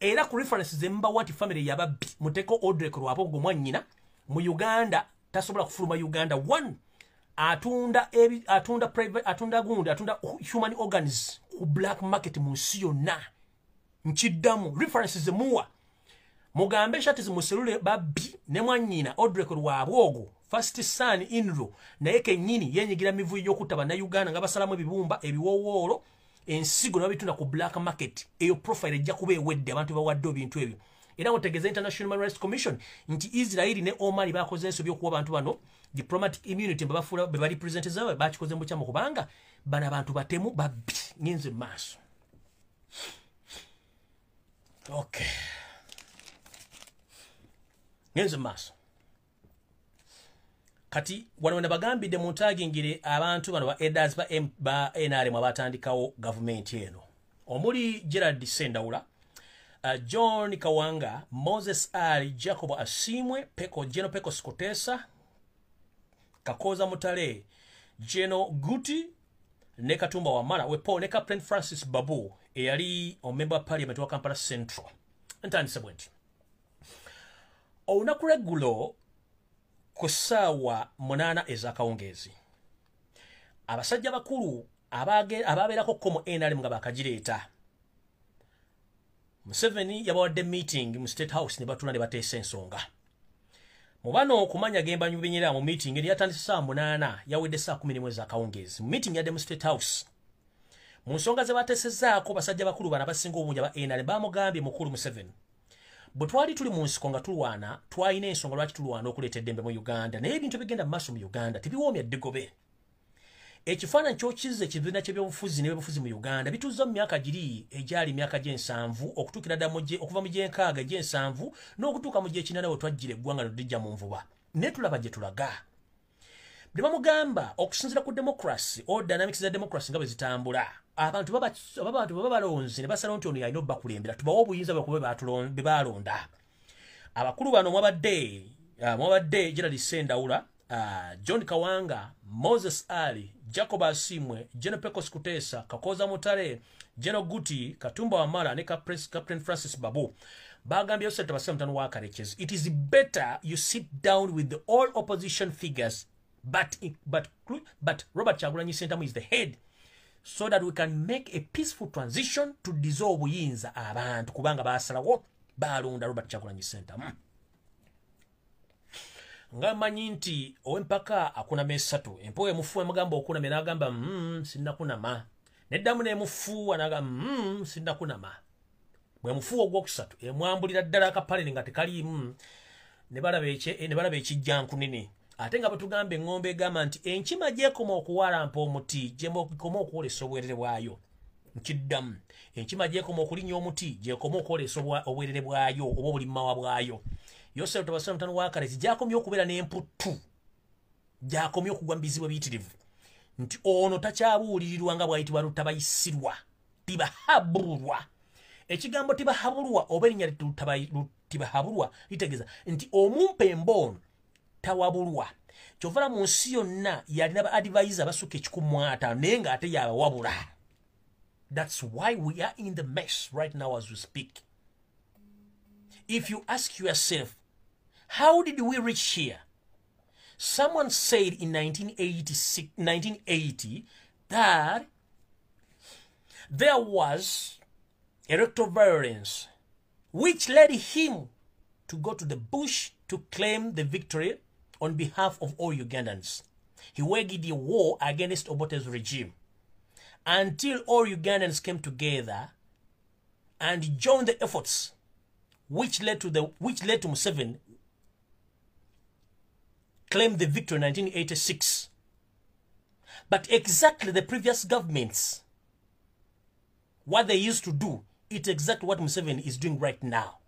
era ku references emba wati family yababbi muteko Odrek lwabo gwe mwanyina mu Uganda tasobola kufuluma Uganda. One atunda human organs ku black market mu nsi yonna nkiddamu references emuwa mugambe Shatiz Muserule babbi ne mwanyina Odrek lwabwogo first son inro naye kennyini yenyigira mivuyo y'okutta bannayuganda nga basalamu ebibumba ebiwowoolo ensigo n'abitunda ku black market. Eyo profile ejja kuba ewedde abantu bawadde ebintu ebyo era ngotegeeza International Human Rights Commission nti Israeli ne Oman bakoze ensobi okuwa abantu bano diplomatic immunity mbabafuula be bali present zaabwe bakikoze mu kyamu kubanga bano abantu batemu babbi ngenze maaso. Okay ngenze maaso kati wano ne bagambidde mu ntagingire abantu bano ba elders ba NRM abatandikawo government eno omuli Gerald Sendawula John Kawanga, Moses Ali, Jacob Asimwe, Geno Peko Skotesa, Kakoza Mutale, Geno Guti, ne Katumba Wamala, wepo ne Captain Francis Babu, eyali omember parliament wa Kampala Central. Ntandise bwenti. Olunaku lw'eggulo ku ssaawa 8 ez'akawungeezi. Abasajja bakulu ababeerako komo NRM nga bakagireeta. Museveni yabawadde meeting mu State House ne batula ne bateesa ensonga. Mu bano okumanya gemba nyubinyira mu meeting eri yatandise saa 8 yawedde saa 11 ez'akawungeezi. Mu meeting yadde mu State House. Mu nsonga ze bateesezzaako basajja bakulu bana abasinga obungi aba NRM bamugambye mukulu Museveni. Bwe twali tuli mu nsiko nga tulwana, twalina ensonga lwaki tulwana okuleeta eddembe mu Uganda. Naye ebintu bigenda mu maaso mu Uganda tebiwoomya ddigobe. Ekifaananyi ky'okizza ekibiina ky'ebyobufuzi n'ebyobufuzi mu Uganda bituuzza mu myaka giri egyali myaka gy'ensanvu okutuukira ddala okuva mu gy'enkaaga gy'ensanvu n'okutuuka mu gy'ekinana bwe twajjira eggwanga ne lijja mu nvuba. Ne tulaba gye tulaga. Bwe bamugamba okusinziira ku democracy or dynamics za democracy nga bwe zitambula, abantu baba balonze ne basalawo nti ono yalina obbakulembera tubawa obuyinza bwe baalonda. Abakulu bano mwabadde Gerald Sendawula, John Kawanga, Moses Ali, Jacob Asimwe, Geno Peko Skutesa, Kakoza Mutale, Geno Guti, Katumba Wamala ne Captain Francis Babu. Bagambye yosete basema mtano wa kareches. It is better you sit down with the all opposition figures, but Robert Kyagulanyi Ssentamu is the head, so that we can make a peaceful transition to dissolve buyinza abantu kubanga basalawo balonda Robert Kyagulanyi Ssentamu. Nga manyi nti owempaka akuna mesatu empowe mufu emugamba okuna me nagamba sinnakunama neddamu nemufu anagamba sinnakunama bwe mufu ogwokusatu emwambulira ddala akapale nga tekali ne balaba ekijjanku nini ate nga batugambe engombe egamba nti enkima gyekoma okuwalampa omuti gyekoma okwolesa obwerere bwayo nkiddamu enkima gyekoma okulinya omuti gyekoma okwolesa obwerere bwayo oba obulimmawa bwayo. Yose utabasana mtano wakare jakomye okubeera n'emputtu jakomye okugwa mu bizibu ebiyitirivu nti ono takyabuulirirwa nga bwayitibwa lutabayisirwa tibahabulwa. Ekigambo tibahabulwa oba erinnya tibahabulwa litegeeza nti omumpa emboono tawabulwa. Kyovula mu nsi yonna yalina ba advisor abasukka 150 naye ng'ate yabawabula. That's why we are in the mess right now as we speak. If you ask yourself, how did we reach here? Someone said in 1980 that there was electoral violence which led him to go to the bush to claim the victory on behalf of all Ugandans. He waged a war against Obote's regime until all Ugandans came together and joined the efforts which led to Museveni claimed the victory in 1986. But exactly the previous governments, what they used to do, it's exactly what Museveni is doing right now.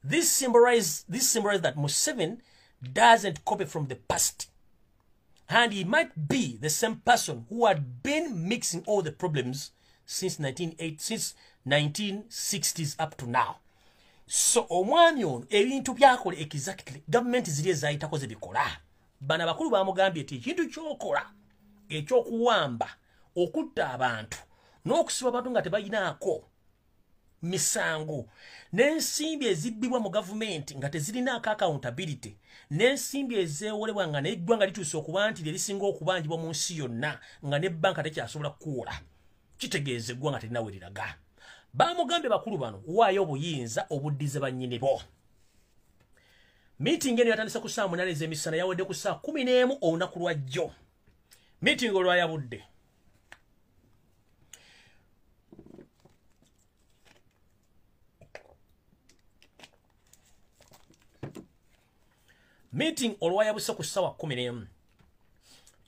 This symbolizes that Museveni doesn't copy from the past. And he might be the same person who had been mixing all the problems since 1960s up to now. So omwami ono ebintu byakola exactly government ziri ezayitako zibikola. Bana bakulu bamugambye eti ekintu kyokola ekyokuwamba okutta abantu n'okusiba abantu nga tebayinaako misango n'ensimbi ezibbibwa mu gavumenti nga tezirinaako accountability n'ensimbi ezeewolebwa nga n'eggwanga lituuse okuba nti lyerisinga okubanjibwa mu nsi yonna nga n'ebbanka tekyasobola kukola kitegeeza eggwanga terina we liraga. Bamugambye bakulu bano waayo obuyinza obuddize bannyini bo. Meeting eno yatandise ku saa 8 ez'emisana yawedde ku saa 11 olunaku lwa jjo. Meeting olwayabudde. Meeting olwayabuse ku saa 11.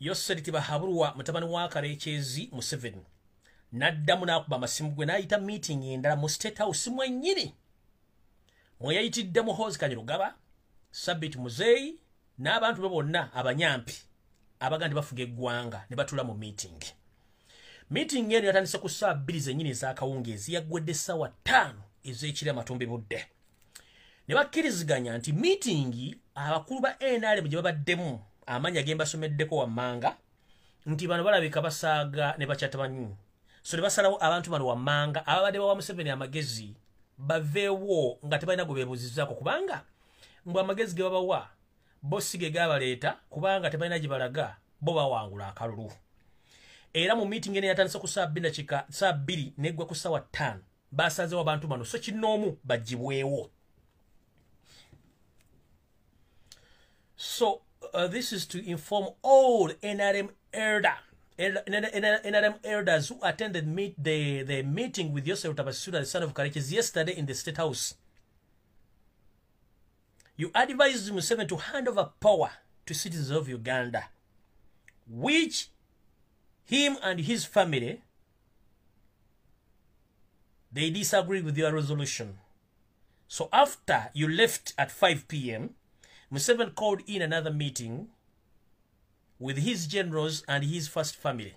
Yoseri Tibahabulwa mutabani wa Karekyezi Museveni naddamu n'akuba amasimu gwe n'ayita meeting endala mu State House mwennyini mwe yayitidde Muhoozi Kanyarugaba, Sabit Muzeeyi n'abantu be bonna abanyampi abaga nti bafuga eggwanga ne batula mu meeting. Meeting eno yatandise ku saa 2 zennyini ez'akawungeezi yaggwedde essaawa 5 ezekira matumbi budde. Ne bakkiriziganya nti meeting abakulu ba NRM gye babaddemu amanya gemba someddeko wammanga nti bano balabika basaaga ne bakyatabanyi. So ne basalawo abantu bano wammanga ababadde bawa Museveni amagezi baveewo nga tebalina gwe beebuuzizaako kubanga mbwe amagezi ge babawa bossi ge gabaleeta kubanga tebalina gye balaga bo bawangula akalulu. Era mu meeting ene yatandise ku saa 2 neggwa ku ssaawa 5 basazeewo abantu bano so kinoomu bagibwewo. So this is to inform all NRM elders who attended the meeting with Yosef Tabasura, the son of Karekezi, yesterday in the State House. You advised Museveni to hand over power to citizens of Uganda, which him and his family, they disagree with your resolution. So after you left at 5 p.m., Museveni called in another meeting with his generals and his first family.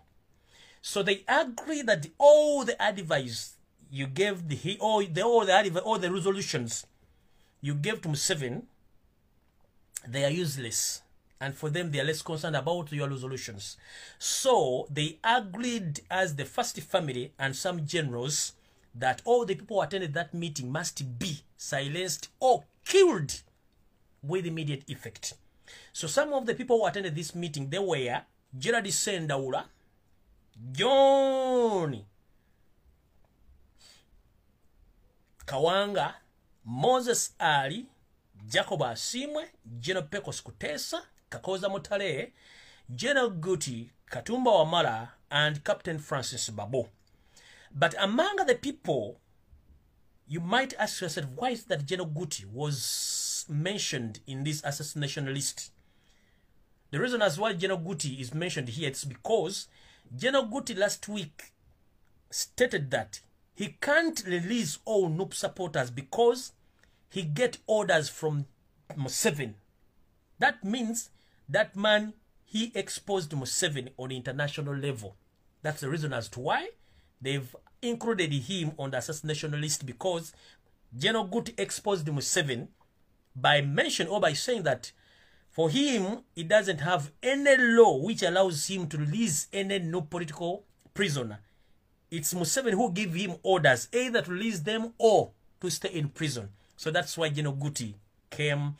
So they agree that all the advice you gave, all the resolutions you gave to Museveni, they are useless. And for them, they are less concerned about your resolutions. So they agreed as the first family and some generals that all the people who attended that meeting must be silenced or killed with immediate effect. So some of the people who attended this meeting, they were Gerard Sendaula, John Kawanga, Moses Ali, Jacob Asimwe, General Pecos Kutesa, Kakoza Motale, General Guti, Katumba Wamala, and Captain Francis Babo. But among the people, you might ask yourself, why is that General Guti was mentioned in this assassination list? The reason as why General Guti is mentioned here is because General Guti last week stated that he can't release all NUP supporters because he get orders from Museveni. That means that man, he exposed Museveni on the international level. That's the reason as to why they've included him on the assassination list, because General Guti exposed Museveni by mention or by saying that for him, he doesn't have any law which allows him to release any no political prisoner. It's Museveni who give him orders either to release them or to stay in prison. So that's why General Guti came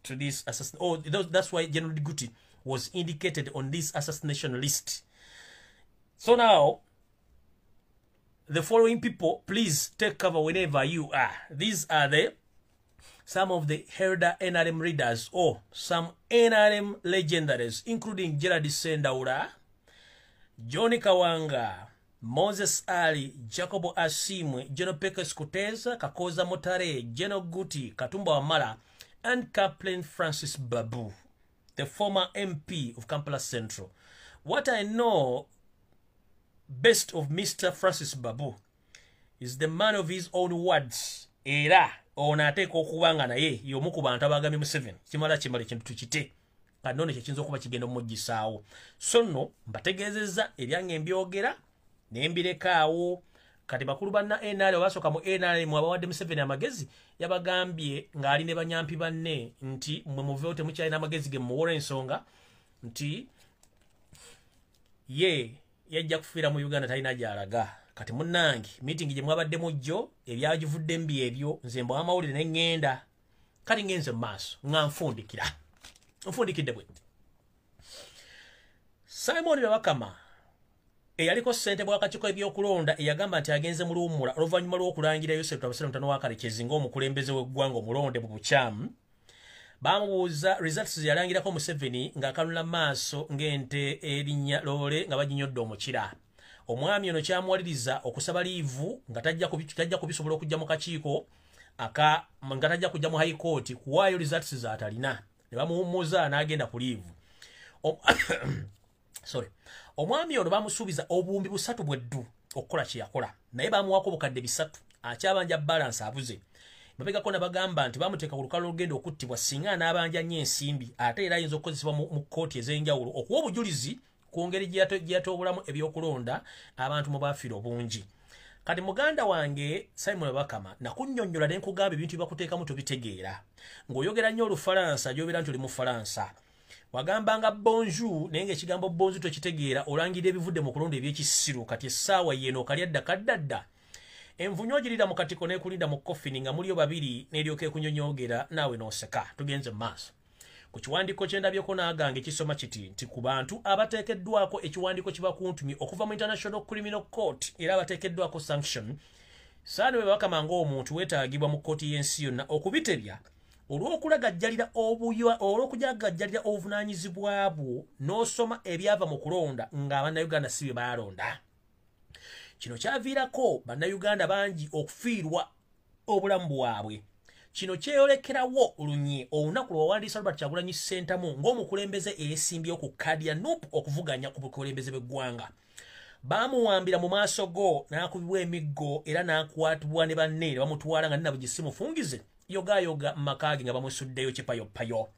to this assassination. Oh, that's why General Guti was indicated on this assassination list. So now, the following people, please take cover whenever you are. These are some of the elder NRM readers or some NRM legendaries, including Gerard Sendaura, Johnny Kawanga, Moses Ali, Jacobo Asimwe, General Pecos Kutesa, Kakoza Motare, General Guti, Katumba Wamala, and Captain Francis Babu, the former MP of Kampala Central. What I know best of Mr. Francis Babu is the man of his own words. Era onateka okubanga naye yomu ku bantu abagambye Museveni kimala kimale kintu tukite kanone kyekiyinza okuba kigenda omuggisaawo. So nno mbategeezezza ebyange mbyogera ne mbirekaawo. Kati bakulu banna NRM basooka mu NRM abawadde Museveni amagezi yabagambye ng'ali ne banyampi banne nti mmwe muveewo temukyalina amagezi ge muwola ensonga nti ye yajja kufiira mu Uganda talina gy'alaga. Kati munnange meeting gye mwabadde mujjo ebyagivudde mbi ebyo nze mbwa amawulire ne ŋŋenda kati ngenze mu maaso nga nfundikidde bwe. Simon Babakama eyaliko ssente bw'akakiiko ebyokulonda eyagamba nti agenze mu luwummula oluvannyuma lw'okulangira Yosef Tabasira mutano wa Karekezi ng'omukulembeze w'eggwanga omulonde mu bukyamu, bamubuuza results yalangirako Museveni ng'akanula maaso ng'ente erinnya loole nga baginyodde omukira. Omwami ono kyamuwaliriza okusaba liivu nga tajja kubisobola okujja mu kakiiko nga tajja kujja mu high court kuwaayo results z'atalina. Ne bamuwummuza n'agenda ku liivu. Omwami ono bamusuubiza obuwumbi 3 bweddu okukola kye yakola, naye bamuwaako obukadde 3 akyabanja balance abuze. Mabegako na bagamba nti bamuteeka ku lukalala olugenda okuttibwa singa anaabanja nnyo ensimbi ate era ayinza okukozesebwa mu kkooti ez'enjawulo okuwa obujulizi ku ngeri gye yatoobulamu ebyokulonda abantu mu baafiira obungi. kati muganda wange Simon Bakama nakunnyonnyola ne nkugamba ebintu byakuteekamu tubitegeera ng'oyogera nnyo Olufalansa gy'obeera nti oli mu Falansa wagambanga bonjour naye ng'ekigambo bonjour tokitegeera olangirira ebivudde mu kulonda eby'ekisiru kati essaawa yeno okalya ddakaddadda envunyo ogirira mu katiko n'ekulinda mu coffin nga mulio babiri n'eryoka ekunyonyoogera naawe n'oseka tugenze mu maaso ku kiwandiiko kye ndabyeko n'agange kisoma kiti nti ku bantu abateekeddwako ekiwandiiko kibakuntumye okuva mu International Criminal Court era abateekeddwako sanction saani bwe bakama ng'omuntu weetaagibwa mu kkooti y'ensi yonna okubitebya olw'okulagajjalira olw'okujagajjalira obuvunaanyizibwa bwo n'osoma ebyava mu kulonda ng'Abannayuganda si bye baalonda. Kino kyaviirako Bannayuganda bangi okufiirwa obulamu bwabwe. Kino kyeyolekerawo olunye olunaku lw'owandiisa Robert Kyagulanyi Ssentamu ng'omukulembeze eyeesimbyewo ku kkaadi ya NUP okuvuganya ku bukulembeze bw'eggwanga. Baamuwambira mu maaso go n'akubibwa emiggo era n'akwatibwa ne banne ne bamutwala nga nnabugi simufungize yogayoga makaagi nga bamusuddeyo kipayopayo.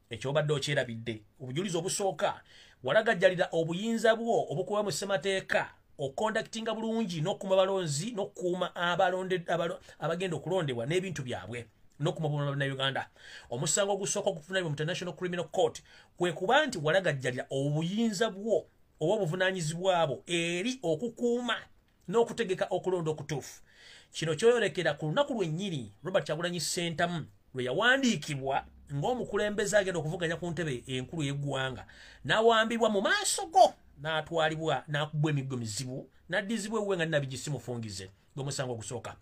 Ekyobadde okyerabidde obujulizi obusooka walagajjalira obuyinza bwo obukuba mu ssemateeka okondaktinga bulungi n'okuma balonzi n'okuma abagenda okulondebwa n'ebintu byabwe n'okuma Bannayuganda. Omusango ogusooka okufunibwa mu International Criminal Court kwe kuba nti walagajjalira obuyinza bwo oba obuvunaanyizibwa bwo eri okukuuma n'okutegeka okulonda okutuufu. Kino kyoyolekera ku lunaku lwennyini Robert Kyagulanyi Ssentamu lwe yawandiikibwa ng'omukulembeze agenda okuvuganya ku ntebe enkulu y'eggwanga n'awambibwa mu maaso go n'atwalibwa n'akubwa emiggo mizibu n'addizibwa ewuwe nga nnabigi simufungize ng'omusango ogusooka.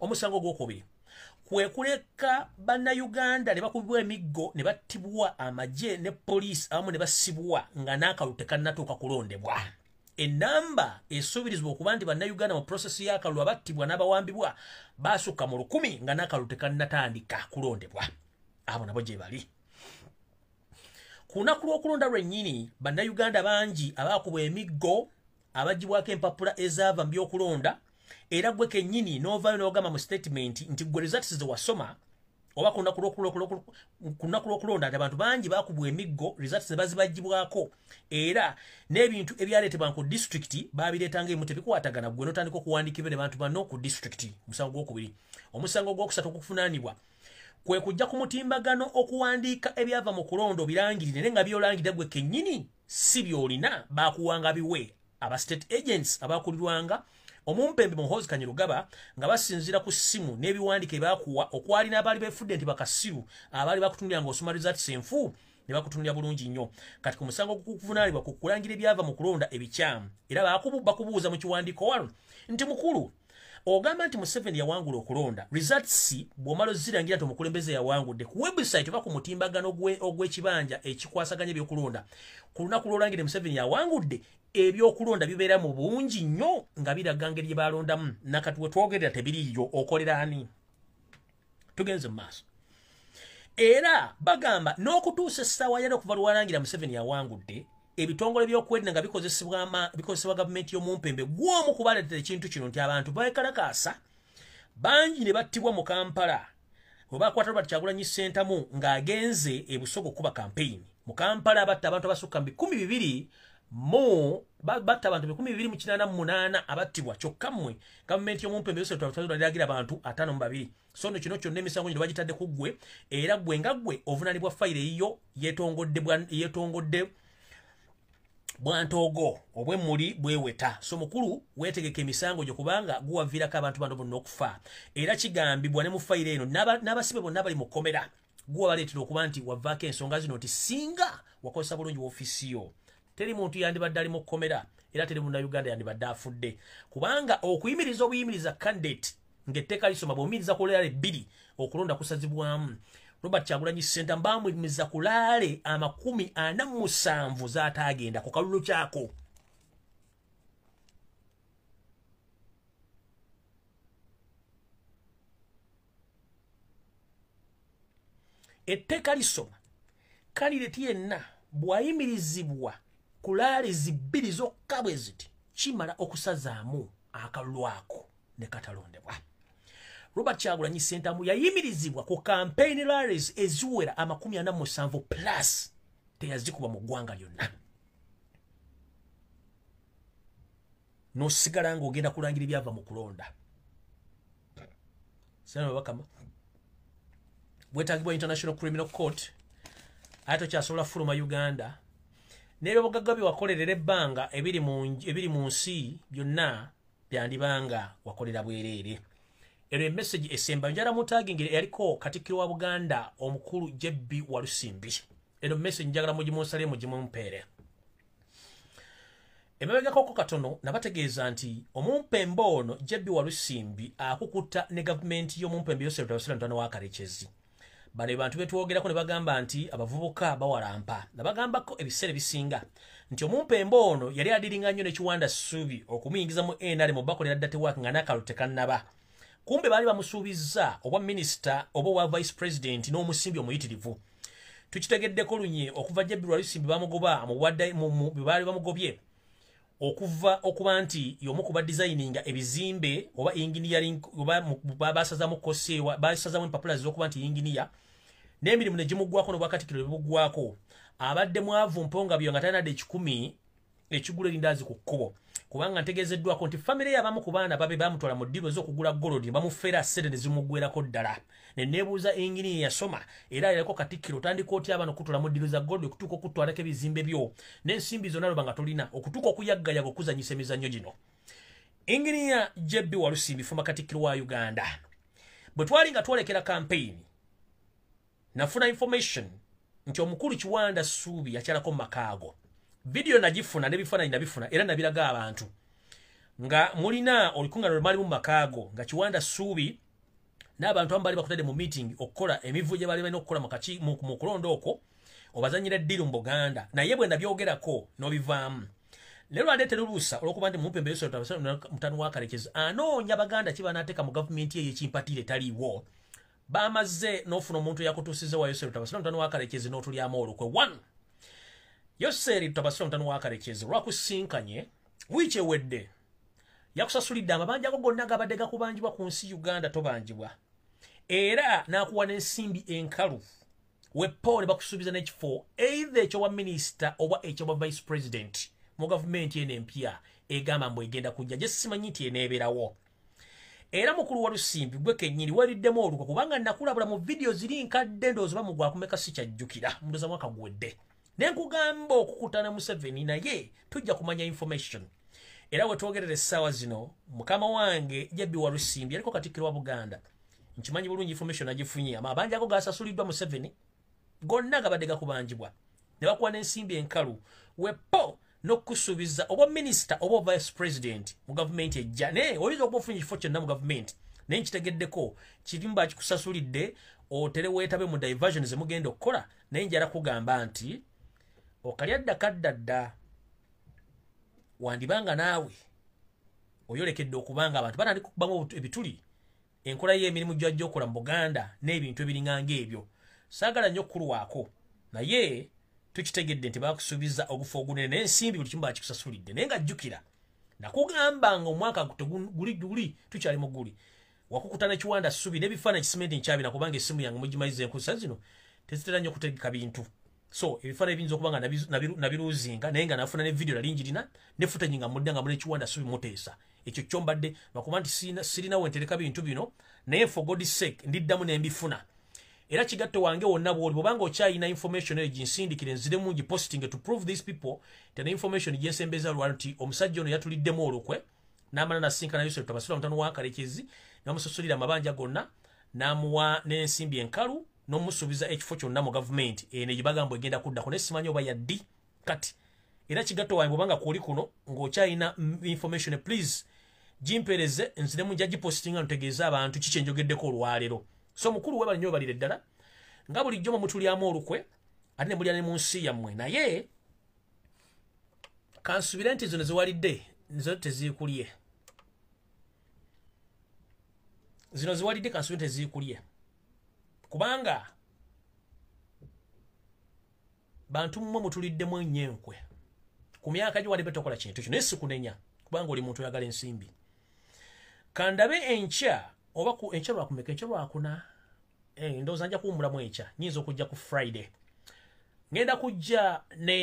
Omusango ogwokubiri kwe kuleka Bannayuganda ne bakubibwa emiggo ne battibwa amagye ne poliisi abamu ne basibwa nga n'akalulu tekannatuuka kulondebwa. Ennamba esuubirizibwa okuba nti Bannayuganda mu prosesi y'akalulu abattibwa n'abawambibwa baasukka mu 1,000 nga n'akalulu tekannatandika kulondebwa. Abo nabo gye bali. Ku lunaku lw'okulonda lwennyini Bannayuganda bangi abaakubwa emiggo abagibwako empapula ezaava mu by'okulonda era gwe kennyini n'ovaayo n'ogamba mu statement nti gwe results ze wasoma oba ku lunaku lw'okulonda nti abantu bangi baakubwa emiggo results ne bazibagibwako era n'ebintu ebyaleetebwa ku district baabireetanga emu tebikwatagana gwe n'otandika okuwandiikibwa ne bantu banno ku district. Omusango gwokubiri. Omusango gwokusatu okufunaanibwa kwe kujja ku mutimbagano okuwandiika ebyava mu kulonda obirangirire naye nga byolangirira gwe kennyini si byolina baakuwanga biwe aba state agents abaakulirwanga omumpembe Muhoozi Kanyerugaba nga basinzira ku ssimu n'ebiwandiiko ebaakuwa okwali n'abaali beefudde nti bakasiru abaali bakutunulira ng'osoma results enfu ne bakutunulira bulungi nnyo. Kati ku musango okuvunaanibwa ku kulangira ebyava mu kulonda ebikyamu era bakubuuza mu kiwandiiko wano nti mukulu ogamba nti Museveni yawangula okulonda results bw'omala ozirangira nti omukulembeze yawangudde ku website oba ku mutimbagano ogw'ekibanja ekikwasaganya ebyokulonda ku lunaku lw'olangire Museveni yawangudde ebyokulonda bibeera mu bungi nnyo nga biraga ngeri gye baalondamu nakati we twogerera tebiriiyo okolera ani. Tugenze mu maaso era bagamba n'okutuusa essaawa yali okuva lwalangira Museveni yawangudde ebitongole by'okwerinda nga bikozesebwa gavumenti y'omumpembe gw'omu kubaleetera ekintu kino nti abantu beekalakaasa bangi ne battibwa mu Kampala bwe baakwata Robert Kyagulanyi Ssentamu ng'agenze e Busoga okuba campaign. Mu Kampala batta abantu abasukka mu 200 batta abantu 288 abattibwa kyokka mmwe gavumenti y'omumpembe yose twalagira abantu 52. So no kino kyonna emisango gino bagitadde ku ggwe era ggwe nga ggwe ovunaanibwa fayiro eyiyo yeetongodde bwantogo obwemmuli bweweta. So mukulu weetegeka emisango gyo kubanga guwaviirako abantu bano bonna okufa era kigambibwa ne mu fayiro eno n'abasibe bonna bali mu kkomera guwa baleetera okuba nti wavaako ensonga zino nti singa wakozesa bulungi woofiisi yo teri muntu yandibadde ali mu kkomera era teri Munnayuganda yandibadde afudde kubanga okuyimiriza obuyimiriza candidate ng'etteeka lisoma bw'omuyimiriza ku leero 2 okulonda kusazibwamu. Robert Kyagulanyi Ssentamu baamuyimiriza ku laale 47 z'ataagenda ku kalulu kyako. Etteeka lisoma kandidate yenna bw'ayimirizibwa ku laale 2 zokka bwe ziti kimala okusazaamu akalulu ako ne katalondebwa. Robert Kyagulanyi Ssentamu yayimirizibwa ku campaign rallies eziwera 47 plus teyazikuba mu ggwanga lyonna. no sigala ngo ogenda kulangira byava mu kulonda sema bakama bwetagibwa International Criminal Court ato kyasobola fuluma Uganda nebyo bugaggabi wakolerera ebbanga ebiri mu nsi byonna byandibanga wakolera bwerere ero message esemba njala mutagingire yaliko Katikkiro wa Buganda omukulu Jebbi Walusimbi ero message njagala mujimonsale mujimumpere emabega koko katono nabategeeza nti omumpembe ono Jebbi Walusimbi akukuta ne government y'omumpembe yose ntano wa Karekezi bane bantu betwogerako ne bagamba nti abavubuka bawalampa nabagambako ebisere bisinga nti omumpembe ono yali adiringa nnyo ne Kiwanda Subi okumuyingiza mu NRM mu bakolera date work nga nakalute kannaba kumbe bali bamusuubiza obwa minister obwa wa vice president n'omusimbi omuyitirivu tukitegeddeko lunye okuva Jebbi Walusimbi bamugoba mu wadde mu bali bamugobye okuba nti yomu kuba designinga ebizimbe oba engineering oba basaza mu kosewa basaza mu papula zokuba nti engineer n'emirimu ne gimugwako no Bwakatikkiro bibugwako abadde mwavu mponga byo nga tanade 10 ekigulo lindazi ku kkubo kubanga ntegezeddwako nti family y'abamu ku baana babe bamutwala mu ddiiro z'okugula golodi bamufera sente ne zimugwerako ddala ne neebuuza engineer yasoma era yaliko Katikkiro tandika otya abano kutwala mu ddiiro za golodi okutuuka okutwalako ebizimbe byo n'ensimbi zonna loba nga tolina okutuuka okuyaggayaga okuzanyisa emizannyo gino engineer Jebbi Walusimbi fuma Katikkiro wa Uganda bwe twali nga twolekera campaign nafuna information nti omukulu Kiwanda Subi yakyalako mu makaago video najifuna nebifaananyi nabifuna era nabiraga abantu nga mulina olukungano lwali mu makaago nga Kiwanda Subi n'abantu abali bakutadde mu meeting okukola emivu gye bali balina okukola mu kulonda okwo obazanyira ddiru mu Buganda naye bwe nabyogerako n'obivaamu lero adeete luluusa olwokuba nti mumpembe yose mutano wa Karekezi anoonya Baganda kibanaateka mu gavumenti ye ekimpatire taliiwo bamaze n'ofuna omuntu yakutuusize wa Yoseri Tabasira mutano wa Karekezi n'otulyamu olukwe 1 Yoseri Tabasira mutano wa Karekezi lwakusinkanye wiiki ewedde yakusasulidde amabanja go gonna gabadde gakubanjibwa ku nsi Uganda tobanjibwa era n'akuwa n'ensimbi enkalu wepo ne bakusuubiza n'ekifo either ekyowa minisita oba ekyowa vice president mu gavumenti eno empya egamba mbu egenda kujja gye simanyi nti eneebeerawo era mukulu Walusimbi gwe kennyini waliddemu olukwe kubanga nakulabula mu video ziri nkadde ndowooza bamu gwakumeka sikyajjukira mundoza mwaka guwedde ne nkugamba okukutana Museveni naye tujja kumanya information era we twogerera essaawa zino mukama wange Jebbi Walusimbi yaliko Katikkiro wa Buganda nkimanyi bulungi information agifunye amabanja ago gasasuliddwa Museveni gonna gabadde gakubanjibwa ne bakuwa n'ensimbi enkalu wepo n'okusuubiza obwa minister obwa vice president mu gavumenti ejja ne oyinza okuba ofunye ekifo kyonna mu gavumenti naye nkitegeddeko kirimba kikusasulidde otere weetabe mu diversion ze mugenda okukola naye njala kugamba nti okalya ddakaddadda wandibanga naawe oyolekedde okubanga abantu batandika okubamu ebituli enkola y'emirimu gy'ajja okukola mu Buganda n'ebintu ebiringanga ebyo saagala nnyo okkulwako naye tukitegedde nti bakusuubiza ogufa ogunene n'ensimbi buli kimu bakikusasulidde naye nga jjukira nakugamba nga omwaka guli tukyali mu guli wakukutana Kiwanda Subi n'ebifaananyi kisimenti nkyabina kubanga essimu yange mugimayiza enkusa zino tezitera nnyo okutegeka bintu so ebifaananyi biyinza okuba nga nabiruuzinga naye nga nafuna ne video nali njirina ne footage nga mudde nga mune Kiwanda Subi muteesa ekyo kyombadde lwakuba nti sirina wentereka bintu bino naye for God's sake ndiddamu n'embifuna era kigatto wange wonna bwoli bwobanga okyayina information eyo ginsindikire nziremu giposting to prove these people tena information gyensembeza lwa nti omusajja ono yatuliddemu olukwe n'amala nasinkana Yoseri Tabasira mutano wa Karekezi n'amusosolera amabanja gonna n'amuwa n'ensimbi enkalu n'omusuubiza ekifo kyonna mu gavumenti eno gye bagamba egenda kuddako naye simanyi oba yaddi kati era kigatto wange bwobanga kuli kuno ng'okyayina information please gimpereze nziremu nja gipostinga ntegeeza abantu kiki enjogeddeko olwaleero so mukulu webali nnyo balire ddala nga bulijjo mu mutulyamu olukwe ate ne mulya ne mu nsi yammwe naye kansubire nti zino ziwalidde nizo teziikulye zino ziwalidde kansubire teziikulye kubanga bantu mmwe mutuliddemu ennyenkwe ku myaka gye wali betokola kintu kino naye sikunenya kubanga oli muntu oyagala ensimbi kandabe enkya oba ku enkya lwakumeka enkya lwakuna ndowooza nja kuwummulamu enkya nyinza okujja ku Friday ngenda kujja ne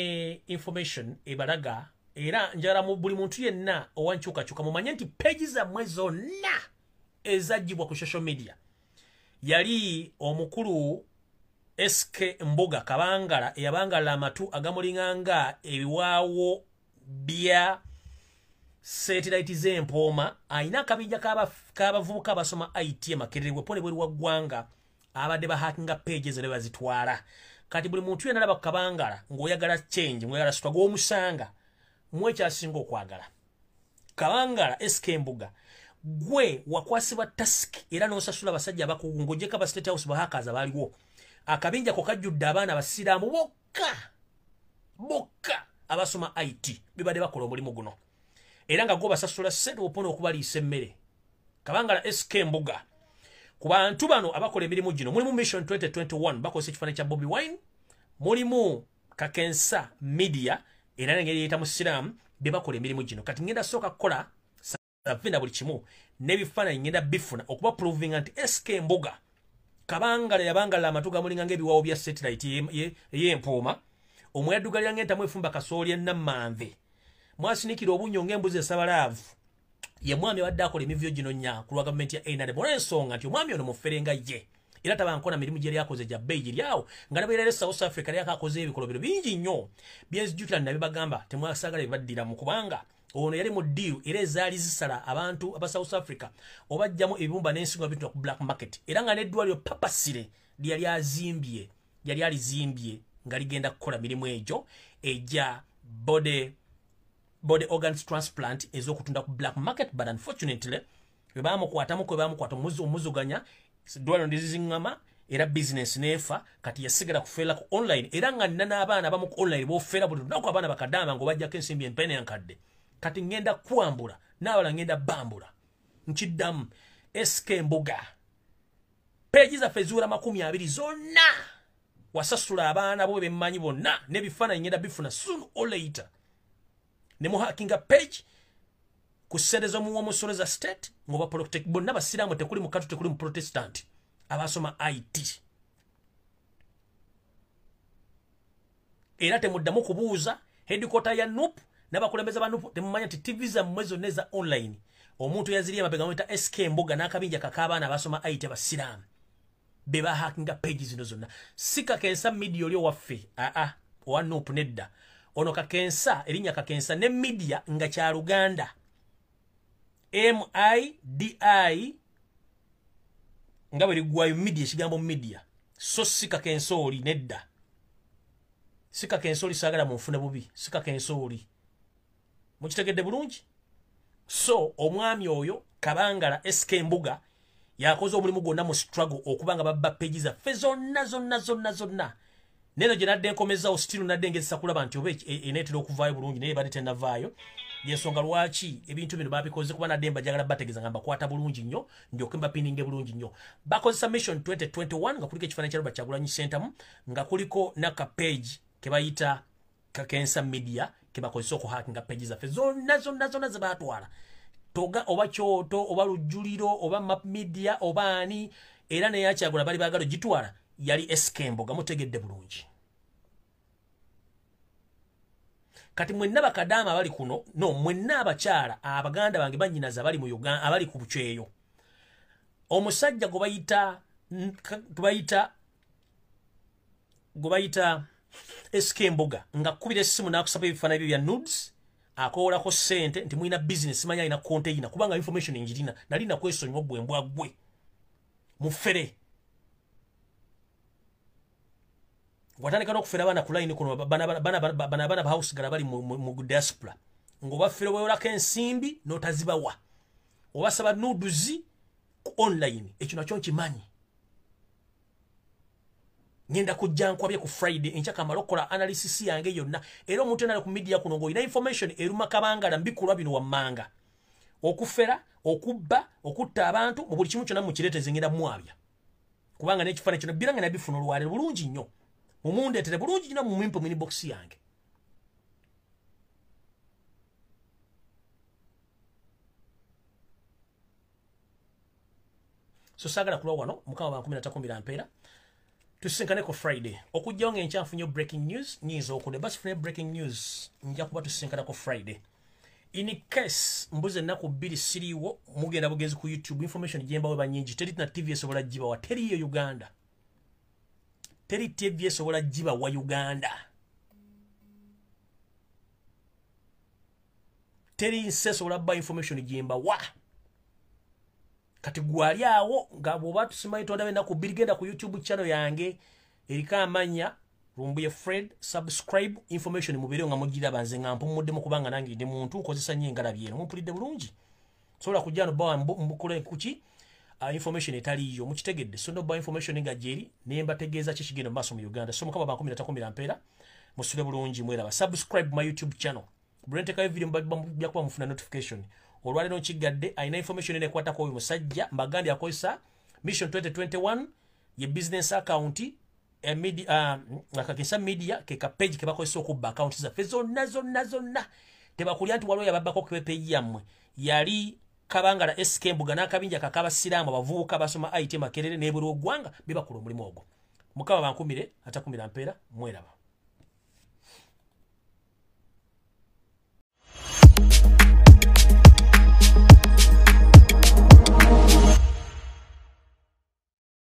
information ebalaga era njala mu buli muntu yenna owanchuka mumanye nti page zammwe zonna ezajjibwa ku social media yali omukulu SK Mbuga Kabangala eyabangala amatu agamulinganga ebiwaawo bya satellite z'empooma ayina kabijja k'abavubuka abasoma IT makerere pone bwe waggwanga abadde bahakinga pages ne bazitwala kati buli muntu yenna alaba Kabangala ng'oyagala change ng'oyagala struggle omusanga mwekyasinga okwagala Kabangala SK Mbuga gwe wakwasibwa task era n'osasula abasajja abakungojjeka ba State House bahakaza baliwo akabinja ko kajjudde abaana basiraamu bokka abasoma IT bibadde bakola omulimu guno era nga go basasula sente opona okubaliisa emmere Kabangala SK Mbuga ku bantu bano abakola emirimu gino mulimu Mission 2021 bakozesa ekifaananyi kya Bobi Wine mulimu Kakensa Media era ngeri yita musiraamu be bakola emirimu gino kati ngenda sooka kukola savina buli kimu n'ebifaananyi ngenda bifuna okuba proving anti SK Mbuga Kabangala yabangala amatuga mulinga ngebiwawo bya satellite y'empooma omweyadugalira ng'entamu efumba kasooli ennamanve mwasinikira obunyo ng'embuzi esabalaavu ye mwami wadde akola emivyo gino nya ku lwa gavumenti ya NRM olw'ensonga nti omwami ono muferenga ye era tabankona mirimu gye lyakoze gya bbeyi gyeryawo nga nabeerera South Africa lyakakoze ebikolobero bingi nnyo byenzijjukira nabibagamba temwasaagala bibaddira mu kubanga ono yali mu deal era ezaali zisala abantu aba South Africa obajjamu ebibumba n'ensigo bintu ku black market era nga n'eddwaliro papasire lyali alizimbye nga ligenda kukola mirimu egyo ejja body organs transplant ez'okutunda ku black market but unfortunately bwe baamukwata omuzuganya eddwaliro ndizizingama era business nefa kati yasigala kufeera ku online era nga nina n'abaana abamu ku online bofeera buli lunaku abaana bakadama ng'obajjako ensimbi empene enkadde kati ngenda kwambula n'abala ngenda bambula nkiddamu SK Mbuga peegi zaffe ziwera 20 zonna wasasula abaana bo bemmanyi bonna n'ebifaananyi ngenda bifuna soon or later ne muhakinga page ku ssente z'omuwomusolo za state ng'oba protect bonna basiraamu tekuli mukatu tekuli mu protestant abasoma IT era temuddamu kubuuza headquarter ya NUP n'abakulembeza ba NUP temumanya nti TV zammwe zonna eza online omuntu yaziri amabega mwita SK Mbuga n'akabinja kakabaana abasoma IT abasiraamu be bahakinga page zino zonna si Kakensa Media oli owaffe owa NUP nedda ono Kakensa erinnya Kakensa ne media nga kya Luganda MIDI nga bwe liggwayo media ekigambo media so si Kakensa oli nedda si Kakensa oli saagala munfune bubi si Kakensa oli mukitegedde bulungi so omwami oyo Kabangala SK Mbuga yakoze omulimu gwonna mu struggle okubanga babba page zaffe zonna neno gye nadde nkomezaawo still nadde ngezesa kulaba nti oba eneetera okuvaayo bulungi naye badde tennavaayo yensonga lwaki ebintu bino babikoze kuba nadde mbajagala bategeeza nga mbakwata bulungi nnyo ndyoke mbapininge bulungi nnyo bakozesa Mission 2021 nga kuliko ekifaananyi kya Robert Kyagulanyi Center nga kuliko naka page ke bayita Kakensa Media ke bakozesa okuhakinga page zaffe zonna ze baatwala toga oba kyoto oba lujjuliro oba map media oba ani era naye akyagula bali baagala gitwala yali SK Mbuga mutegedde bulungi kati mwenna bakadama abali kuno no mwenna abakyala abaganda bange banyinaza abali mu Uganda abali ku buceeyo omusajja gobayita SK Mbuga nga kubira essimu n'akusaba ebifaananyi byo bya nudes akoolako ssente nti mulina business manya alina container kubanga information enjirina nali nakwesonyiwa bwembwa gwe mufere watandika n'okufera abaana ku line kuno bana ba house gara bali mu diaspora ng'obafere weolako ensimbi n'otazibawa obasaba nuduzi ku online ekyo nakyo nkimanyi ngenda kujja nkwabye ku Friday enkya kamala okukola analysis yange yonna era omuntu yenna ku media kuno ng'olina information eruma Kabangala mbikulwa bino wammanga okufera okubba okutta abantu mu buli kimu kyonna mukireeteze ngenda mwabya kubanga n'ekifaananyi kino biranga nabifuna olwaleero bulungi nnyo mumundeetere bulungi nnyo mu mimpo mini box yange so saagala kulwa wano mukama ba 13 mpeera tusinkane ko Friday okujja nga enkyafu nyo breaking news nyizo okude basi fune breaking news nja kuba tusinkana ko Friday in case mbuze nako bili siriwo mugenda bugezi ku YouTube information jemba we banyingi teri na TV esobola jiba wa teri yo Uganda teri TV esobola jiba wa Uganda teri nsesobola ba information jemba wa kati gwali awo nga bwoba tusimanyi tonda benda ku biligenda ku YouTube channel yange erika amanya Lumbuye Fred subscribe information mubere nga mugira banze nga mpumudde mu kubanga nangi ndi muntu ukozesa nyengala byeno mumpulidde bulungi sobola kujjano ba mbukule kuki information etali yo mukitegedde so ndo ba information nga jeri nemba tegeeza kishigeno maso mu Uganda so mukaba ba 13 ampera musule bulungi mwera ba subscribe my YouTube channel brente ka video mbya kuba mufuna notification olwale no kigadde aina information ene kwata ko musajja mbagandi akoisa mission 2021 ye business account e media nakakisa media ke ka page ke bakoisa okubba account za fezo nazo teba kuli antu walo yababako ke page yamwe yali kabangala SK mbugana kabinja kakaba siramu bavuka basoma IT makerere neburu ogwanga biba kulo mulimo ogwo mukaba bankumire ata 10 ampera mweraba